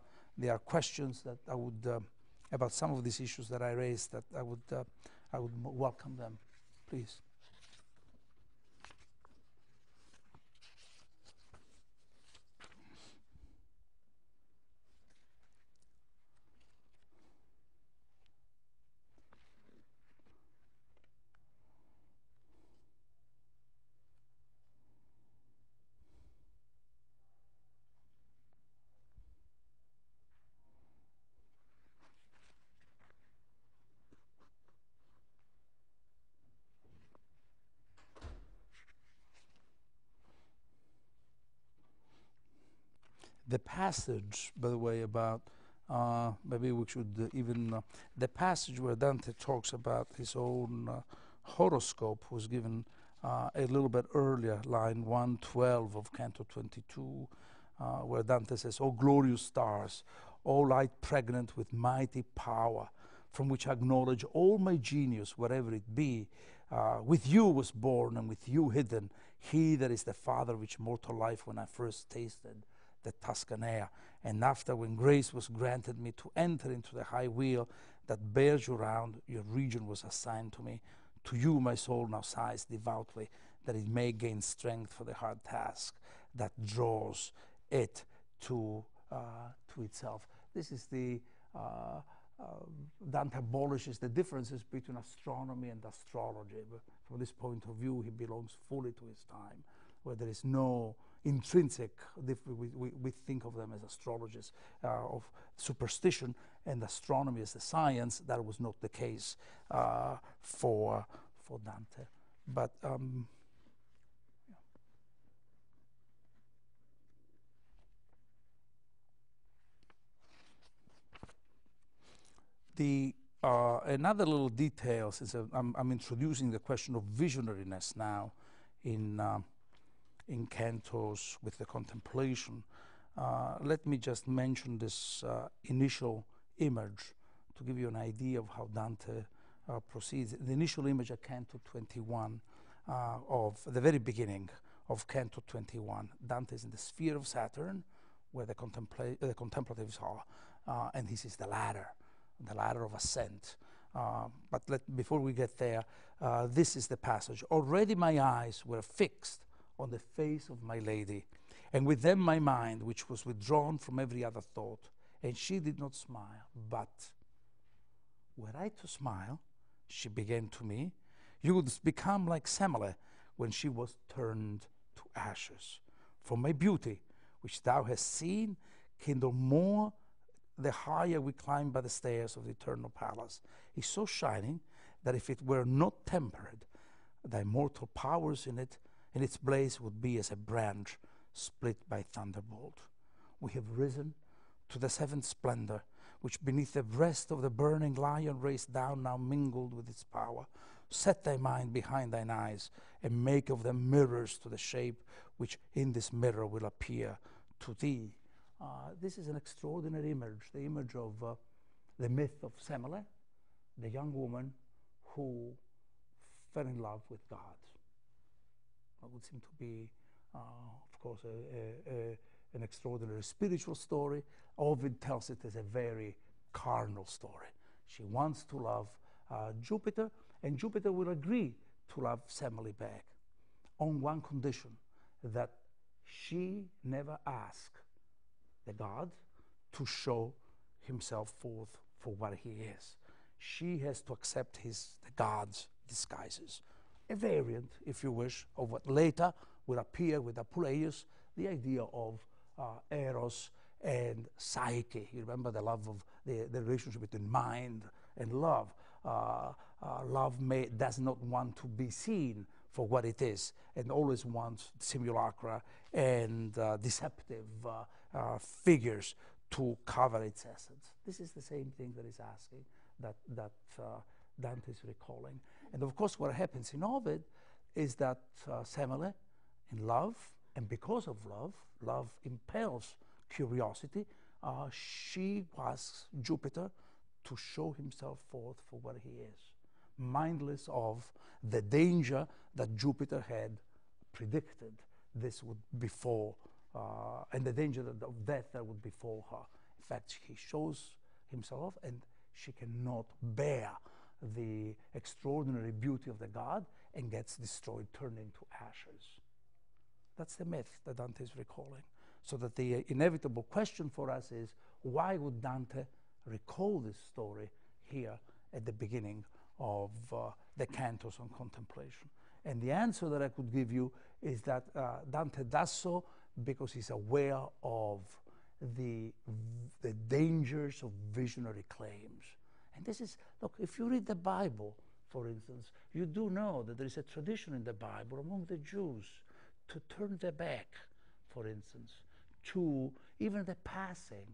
are questions that I would about some of these issues that I raised, that I would welcome them, please. The passage, by the way, about maybe we should even the passage where Dante talks about his own horoscope was given a little bit earlier, line 112 of Canto 22, where Dante says, "O glorious stars, O light pregnant with mighty power, from which I acknowledge all my genius, wherever it be, with you was born, and with you hidden, he that is the father of which mortal life when I first tasted the Tuscan air, and after when grace was granted me to enter into the high wheel that bears you round, your region was assigned to me. To you my soul now sighs devoutly, that it may gain strength for the hard task that draws it to itself." This is the Dante abolishes the differences between astronomy and astrology. But from this point of view, he belongs fully to his time, where there is no intrinsic, we think of them as astrologists, of superstition, and astronomy as a science. That was not the case for Dante. But the another little detail, since I'm introducing the question of visionariness now in cantos with the contemplation, let me just mention this initial image to give you an idea of how Dante proceeds. The initial image at Canto 21, of the very beginning of Canto 21, Dante is in the sphere of Saturn, where the contemplatives are, and this is the ladder of ascent. But before we get there, this is the passage. Already my eyes were fixed on the face of my lady, and with them my mind, which was withdrawn from every other thought, and she did not smile. But were I to smile, she began to me, you would become like Semele when she was turned to ashes. For my beauty, which thou hast seen, kindle more the higher we climb by the stairs of the eternal palace, is so shining that if it were not tempered, thy mortal powers in its blaze would be as a branch split by thunderbolt. We have risen to the seventh splendor, which beneath the breast of the burning lion raised down, now mingled with its power. Set thy mind behind thine eyes, and make of them mirrors to the shape which in this mirror will appear to thee. This is an extraordinary image, the image of the myth of Semele, the young woman who fell in love with God. It would seem to be, of course, an extraordinary spiritual story. Ovid tells it as a very carnal story. She wants to love Jupiter, and Jupiter will agree to love Semele back on one condition, that she never asks the god to show himself forth for what he is. She has to accept the god's disguises. A variant, if you wish, of what later will appear with Apuleius, the idea of Eros and Psyche. You remember the love of the relationship between mind and love. Love does not want to be seen for what it is, and always wants simulacra and deceptive figures to cover its essence. This is the same thing that is asking, that Dante is recalling. And of course what happens in Ovid is that Semele, in love, and because of love impels curiosity, she asks Jupiter to show himself forth for what he is, mindless of the danger that Jupiter had predicted this would befall, and the danger of death that would befall her. In fact, he shows himself, and she cannot bear the extraordinary beauty of the god and gets destroyed, turned into ashes. That's the myth that Dante is recalling. So that the inevitable question for us is, why would Dante recall this story here at the beginning of the cantos on contemplation? And the answer that I could give you is that Dante does so because he's aware of the dangers of visionary claims. And this is, look, if you read the Bible, for instance, you do know that there is a tradition in the Bible among the Jews to turn their back, for instance, to even the passing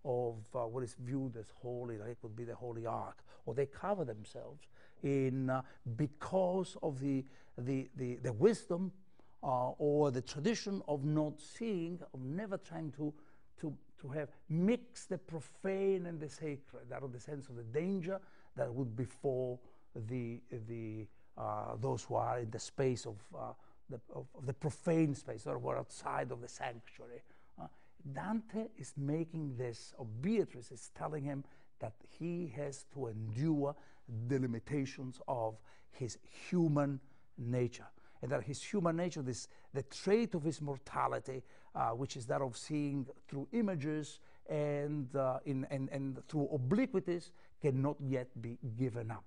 of what is viewed as holy, like it would be the Holy Ark, or they cover themselves in because of the wisdom or the tradition of not seeing, of never trying to have mixed the profane and the sacred, out of the sense of the danger that would befall those who are in the space of the profane space, or who are outside of the sanctuary. Dante is making this, or Beatrice is telling him that he has to endure the limitations of his human nature, and that his human nature, the trait of his mortality, which is that of seeing through images and through obliquities, cannot yet be given up.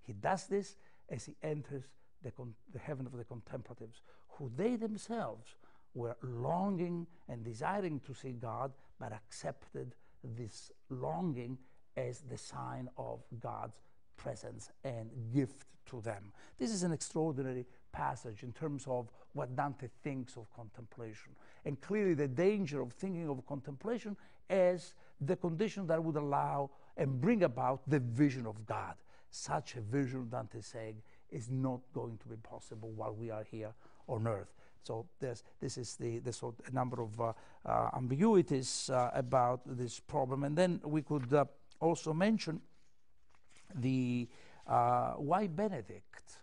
He does this as he enters the heaven of the contemplatives, who they themselves were longing and desiring to see God, but accepted this longing as the sign of God's presence and gift to them. This is an extraordinary passage in terms of what Dante thinks of contemplation. And clearly the danger of thinking of contemplation as the condition that would allow and bring about the vision of God. Such a vision, Dante is saying, is not going to be possible while we are here on earth. So there's a number of ambiguities about this problem. And then we could also mention the why Benedict?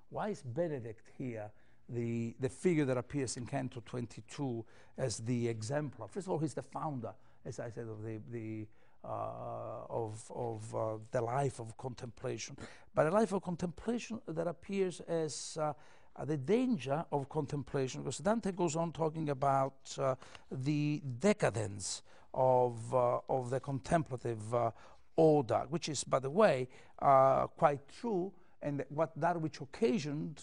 Why is Benedict here the figure that appears in Canto 22 as the exemplar? First of all, he's the founder, as I said, of the life of contemplation, but a life of contemplation that appears as the danger of contemplation, because Dante goes on talking about the decadence of the contemplative order, which is, by the way, quite true, and that which occasioned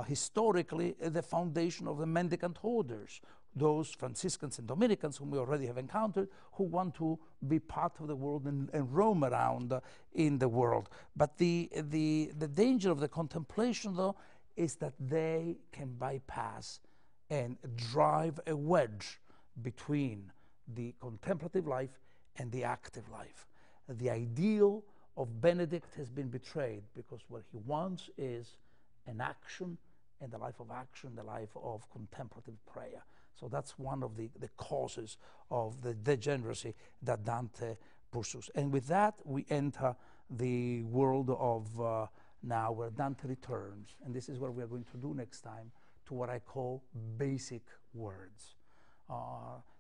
historically the foundation of the mendicant orders, those Franciscans and Dominicans whom we already have encountered, who want to be part of the world and roam around in the world. But the danger of the contemplation, though, is that they can bypass and drive a wedge between the contemplative life and the active life. The ideal of Benedict has been betrayed, because what he wants is an action, and the life of action, the life of contemplative prayer. So that's one of the causes of the degeneracy that Dante pursues. And with that, we enter the world of now where Dante returns, and this is what we are going to do next time, to what I call basic words.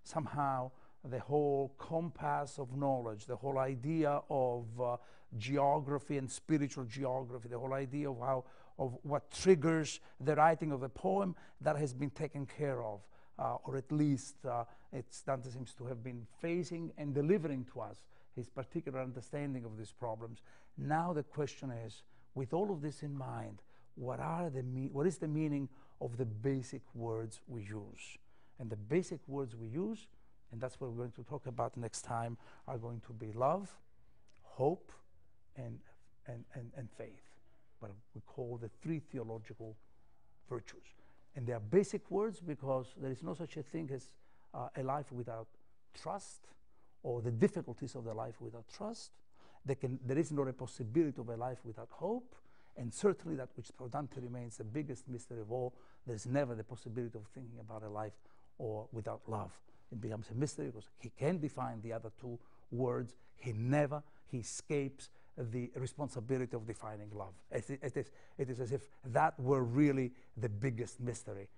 Somehow the whole compass of knowledge, the whole idea of geography and spiritual geography, the whole idea of what triggers the writing of a poem, that has been taken care of, or at least Dante seems to have been facing and delivering to us his particular understanding of these problems. Now the question is, with all of this in mind, what is the meaning of the basic words we use? And the basic words we use, and that's what we're going to talk about next time, are going to be love, hope, and faith, what we call the three theological virtues. And they are basic words because there is no such a thing as a life without trust, or the difficulties of the life without trust. There is not a possibility of a life without hope, and certainly that which for Dante remains the biggest mystery of all, there's never the possibility of thinking about a life without love. It becomes a mystery because he can define the other two words. He escapes the responsibility of defining love. It is as if that were really the biggest mystery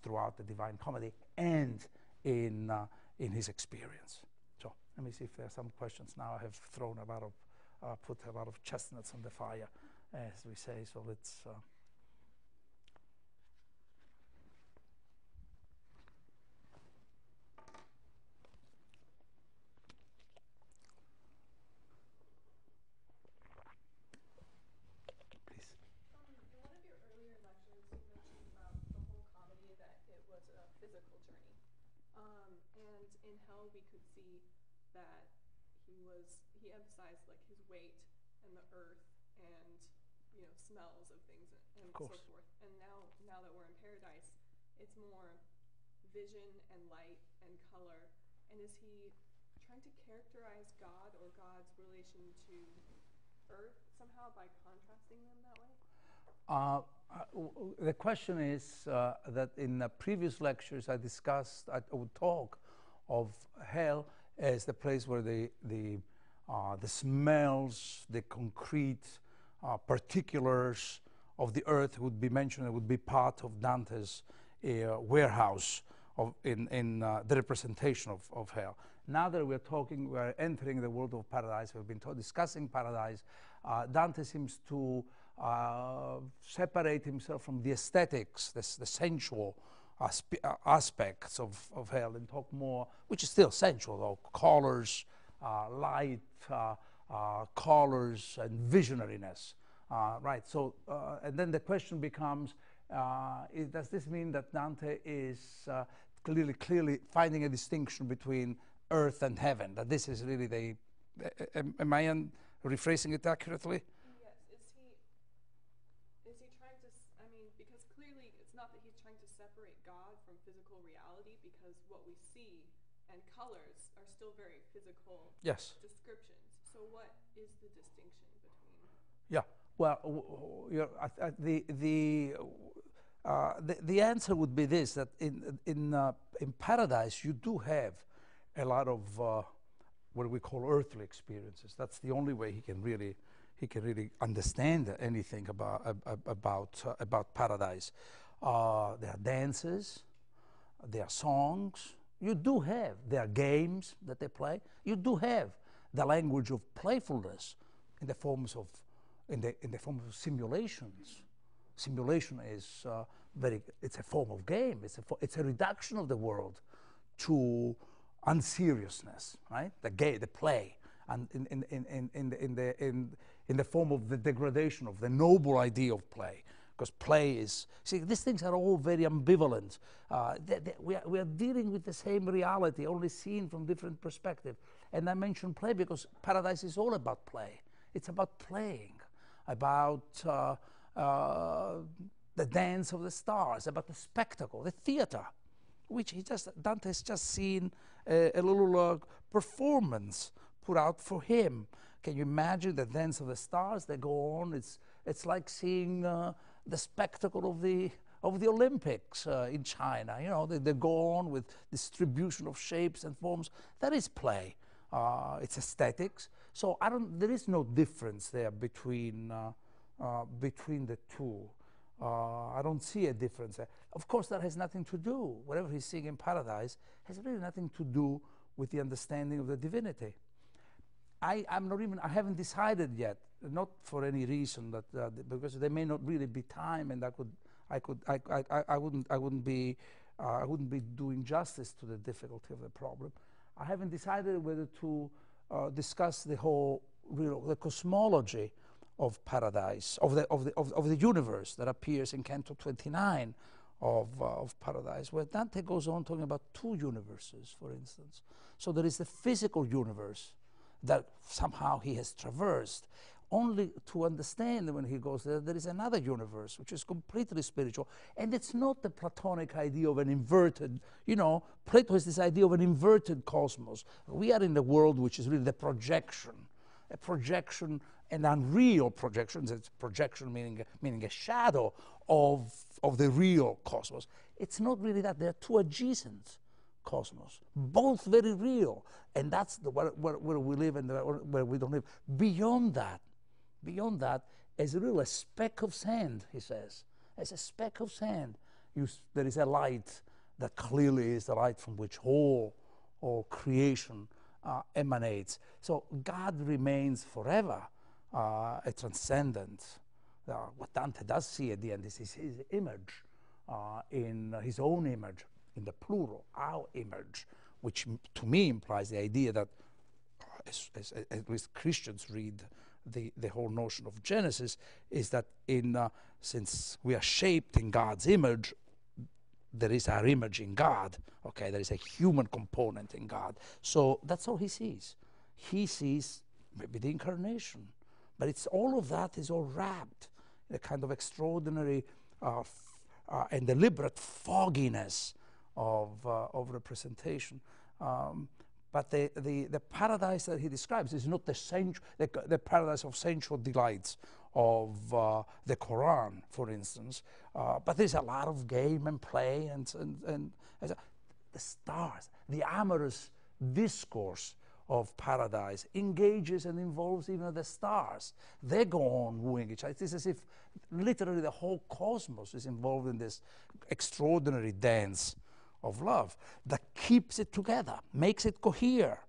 throughout the Divine Comedy and in his experience. So let me see if there are some questions. Now I have thrown put a lot of chestnuts on the fire, as we say. So let's. In Hell, we could see that he emphasized like his weight and the earth and smells of things and so forth. And now that we're in paradise, it's more vision and light and color. And is he trying to characterize God or God's relation to earth somehow by contrasting them that way? The question is that in previous lectures I would talk of hell as the place where the smells, the concrete particulars of the earth would be mentioned. It would be part of Dante's warehouse in the representation of hell. Now that we're entering the world of paradise, we've been discussing paradise. Dante seems to separate himself from the aesthetics, the sensual aspects of hell, and talk more, which is still sensual though, colors, light, colors, and visionariness. Right, so, and then the question becomes, does this mean that Dante is clearly finding a distinction between earth and heaven, that this is really am I rephrasing it accurately? Yes, is he trying to, because from physical reality, because what we see and colors are still very physical Yes. descriptions. So what is the distinction between? Yeah. Well, the answer would be this: that in paradise you do have a lot of what we call earthly experiences. That's the only way he can really understand anything about paradise. There are dances, there are songs. You do have there are games that they play. You do have the language of playfulness in the forms of simulations. Simulation is it's a form of game. It's a reduction of the world to unseriousness, right? The play, and in the form of the degradation of the noble idea of play. Because play is, see, these things are all very ambivalent. We are dealing with the same reality, only seen from different perspectives. And I mention play because paradise is all about play. It's about playing, about the dance of the stars, about the spectacle, the theater, which Dante's just seen a little performance put out for him. Can you imagine the dance of the stars? They go on. It's like seeing the spectacle of the Olympics in China. You know, they go on with distribution of shapes and forms. That is play. It's aesthetics. So there is no difference there between the two. I don't see a difference there. Of course, that has nothing to do. Whatever he's seeing in paradise has really nothing to do with the understanding of the divinity. I haven't decided yet, not for any reason, that because there may not really be time, and I wouldn't be doing justice to the difficulty of the problem. I haven't decided whether to discuss the cosmology of paradise, of the universe that appears in Canto 29 of Paradise, where Dante goes on talking about two universes, for instance. So there is the physical universe that somehow he has traversed, only to understand that when he goes there, there is another universe which is completely spiritual. And it's not the Platonic idea of an inverted, Plato has this idea of an inverted cosmos. We are in the world which is really the projection, a projection, an unreal projection. It's projection meaning a shadow of the real cosmos. It's not really that. There are two adjacent cosmos, both very real, and that's where we live and where we don't live. Beyond that, as a speck of sand, he says, as a speck of sand, there is a light that clearly is the light from which all creation emanates. So God remains forever a transcendent. What Dante does see at the end is his image, in his own image, in the plural, our image, which to me implies the idea that, as at least Christians read the whole notion of Genesis, is that since we are shaped in God's image, there is our image in God. Okay, there is a human component in God. So that's all he sees. He sees maybe the incarnation, but it's all of that is all wrapped in a kind of extraordinary and deliberate fogginess of representation. But the paradise that he describes is not the paradise of sensual delights of the Quran, for instance. But there's a lot of game and play and the stars, the amorous discourse of paradise engages and involves even the stars. They go on wooing each other. It is as if literally the whole cosmos is involved in this extraordinary dance of love that keeps it together, makes it cohere,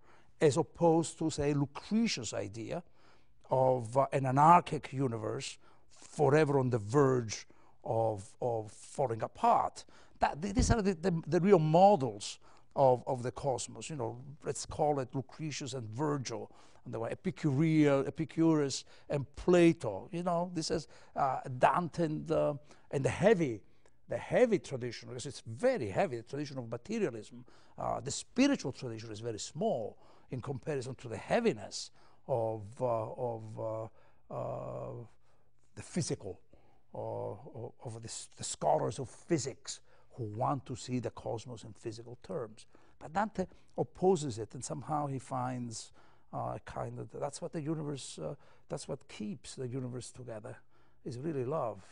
as opposed to, say, Lucretius' idea of an anarchic universe forever on the verge of falling apart. These are the real models of the cosmos. Let's call it Lucretius and Virgil, and there were Epicurus and Plato. This is Dante and the heavy tradition, because it's very heavy, the tradition of materialism. The spiritual tradition is very small in comparison to the heaviness of the physical, of the scholars of physics who want to see the cosmos in physical terms. But Dante opposes it, and somehow he finds kind of, that's what the universe, that's what keeps the universe together, is really love.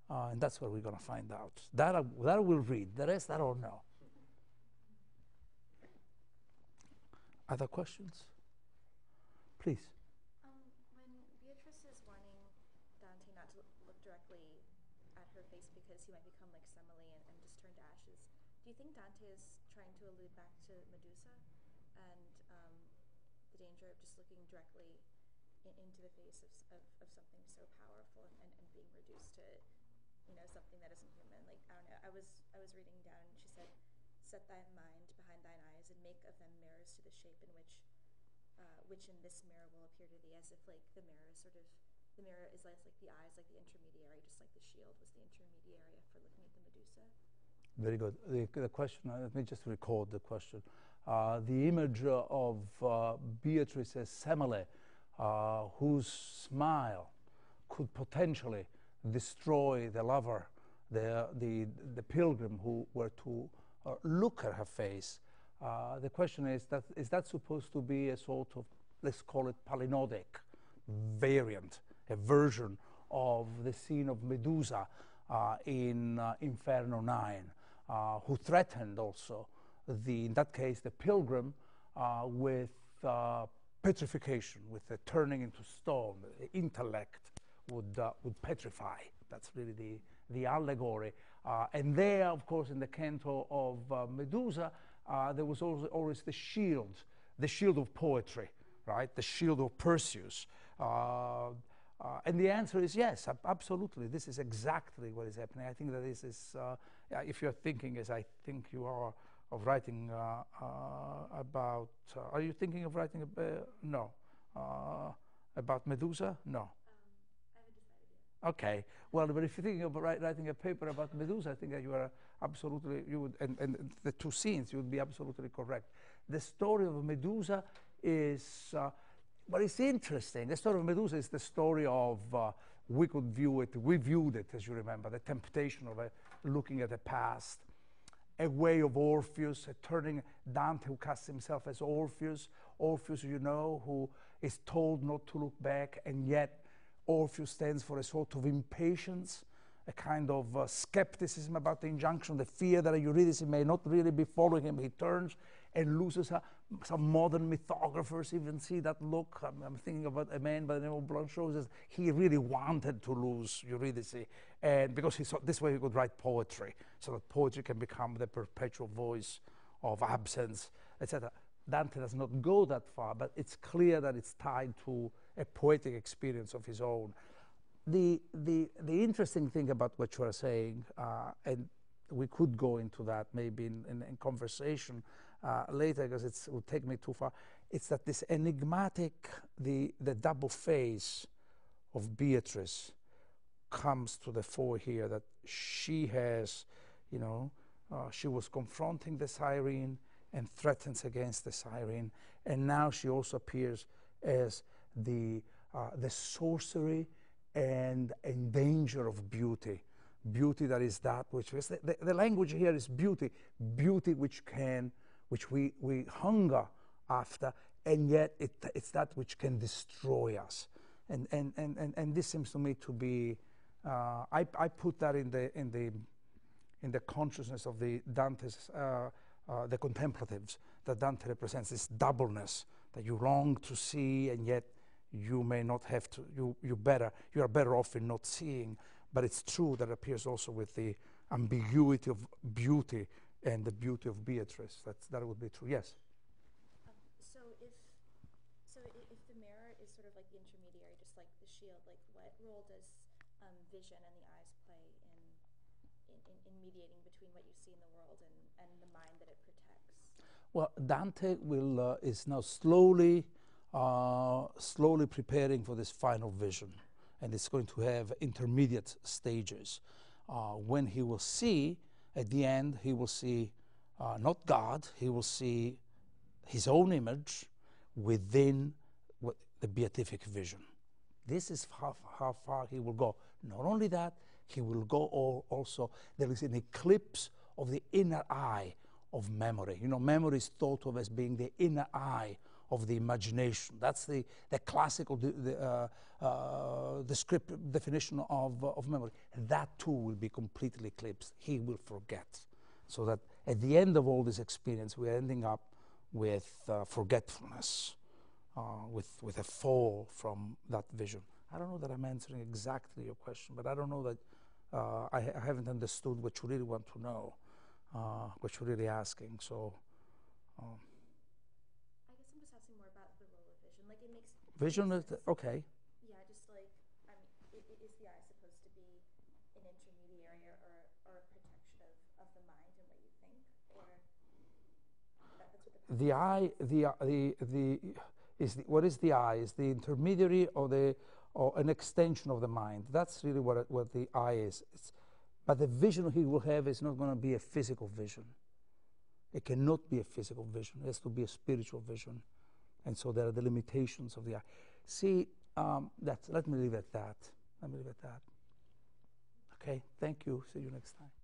And that's what we're going to find out. That I will read. The rest I don't know. Other questions? Please. When Beatrice is warning Dante not to look directly at her face because he might become like Semele and just turn to ashes, do you think Dante is trying to allude back to Medusa and the danger of just looking directly into the face of something so powerful and being reduced to, you know, something that isn't human? Like, I don't know, I was reading down and she said, set thy mind behind thine eyes and make of them mirrors to the shape in which in this mirror will appear to thee, as if like the mirror is sort of, the mirror is like the eyes, like the intermediary, just like the shield was the intermediary for looking at the Medusa. Very good. The question, let me just record the question. The image of Beatrice as Semele, whose smile could potentially destroy the lover, the pilgrim who were to look at her face. The question is that supposed to be a sort of, let's call it palinodic variant, a version of the scene of Medusa in Inferno 9, who threatened also, in that case, the pilgrim with petrification, with the turning into stone. The intellect would petrify. That's really the allegory. And there, of course, in the canto of Medusa, there was always the shield of poetry, right? The shield of Perseus. And the answer is yes, absolutely. This is exactly what is happening. I think that this is, if you're thinking, as I think you are, of writing about, are you thinking of writing, no, about Medusa? No. I haven't decided yet. Okay, well, but if you're thinking of writing a paper about Medusa, I think that you are absolutely, you would, and the two scenes, you would be absolutely correct. The story of Medusa is, but it's interesting. The story of Medusa is the story of, we viewed it, as you remember, the temptation of looking at the past, a way of Orpheus, turning Dante, who casts himself as Orpheus, you know, who is told not to look back, and yet Orpheus stands for a sort of impatience, a kind of skepticism about the injunction, the fear that Eurydice may not really be following him. He turns and loses her. Some modern mythographers even see that look. I'm thinking about a man by the name of Blanchot, says he really wanted to lose Eurydice, and because he thought this way he could write poetry, so that poetry can become the perpetual voice of absence, etc. Dante does not go that far, but it's clear that it's tied to a poetic experience of his own. The interesting thing about what you are saying, and we could go into that maybe in conversation later, because it will take me too far, it's that this enigmatic, the double face of Beatrice comes to the fore here, that she has, you know, she was confronting the siren and threatens against the siren, and now she also appears as the sorcery and danger of beauty. Beauty that is that which is, the language here is beauty which we hunger after, and yet it's that which can destroy us. And this seems to me to be, I put that in the consciousness of the Dante's, the contemplatives, that Dante represents, this doubleness that you long to see, and yet you may not have to, you are better off in not seeing. But it's true that appears also with the ambiguity of beauty and the beauty of Beatrice. That would be true. Yes. So if the mirror is sort of like the intermediary, just like the shield, like what role does vision and the eyes play in mediating between what you see in the world and the mind that it protects? Well, Dante is now slowly preparing for this final vision, and it's going to have intermediate stages. When he will see, at the end, he will see not God, he will see his own image within the beatific vision. This is how far he will go. Not only that, he will go also, there is an eclipse of the inner eye of memory. You know, memory is thought of as being the inner eye of the imagination. That's the classical descriptive definition of memory. That too will be completely eclipsed. He will forget. So that at the end of all this experience, we're ending up with forgetfulness, with a fall from that vision. I don't know that I'm answering exactly your question, but I don't know that I haven't understood what you really want to know, what you're really asking. So, I guess I'm just asking more about the role of vision. Like, it makes vision is sense. okay. Yeah, just like, I mean, is the eye supposed to be an intermediary or a protection of the mind and what you think, or that's what the The eye, what is the eye? Is the intermediary or an extension of the mind? That's really what the eye is. But the vision he will have is not going to be a physical vision. It cannot be a physical vision. It has to be a spiritual vision. And so there are the limitations of the eye. See, let me leave it at that. Let me leave it at that. Okay, thank you. See you next time.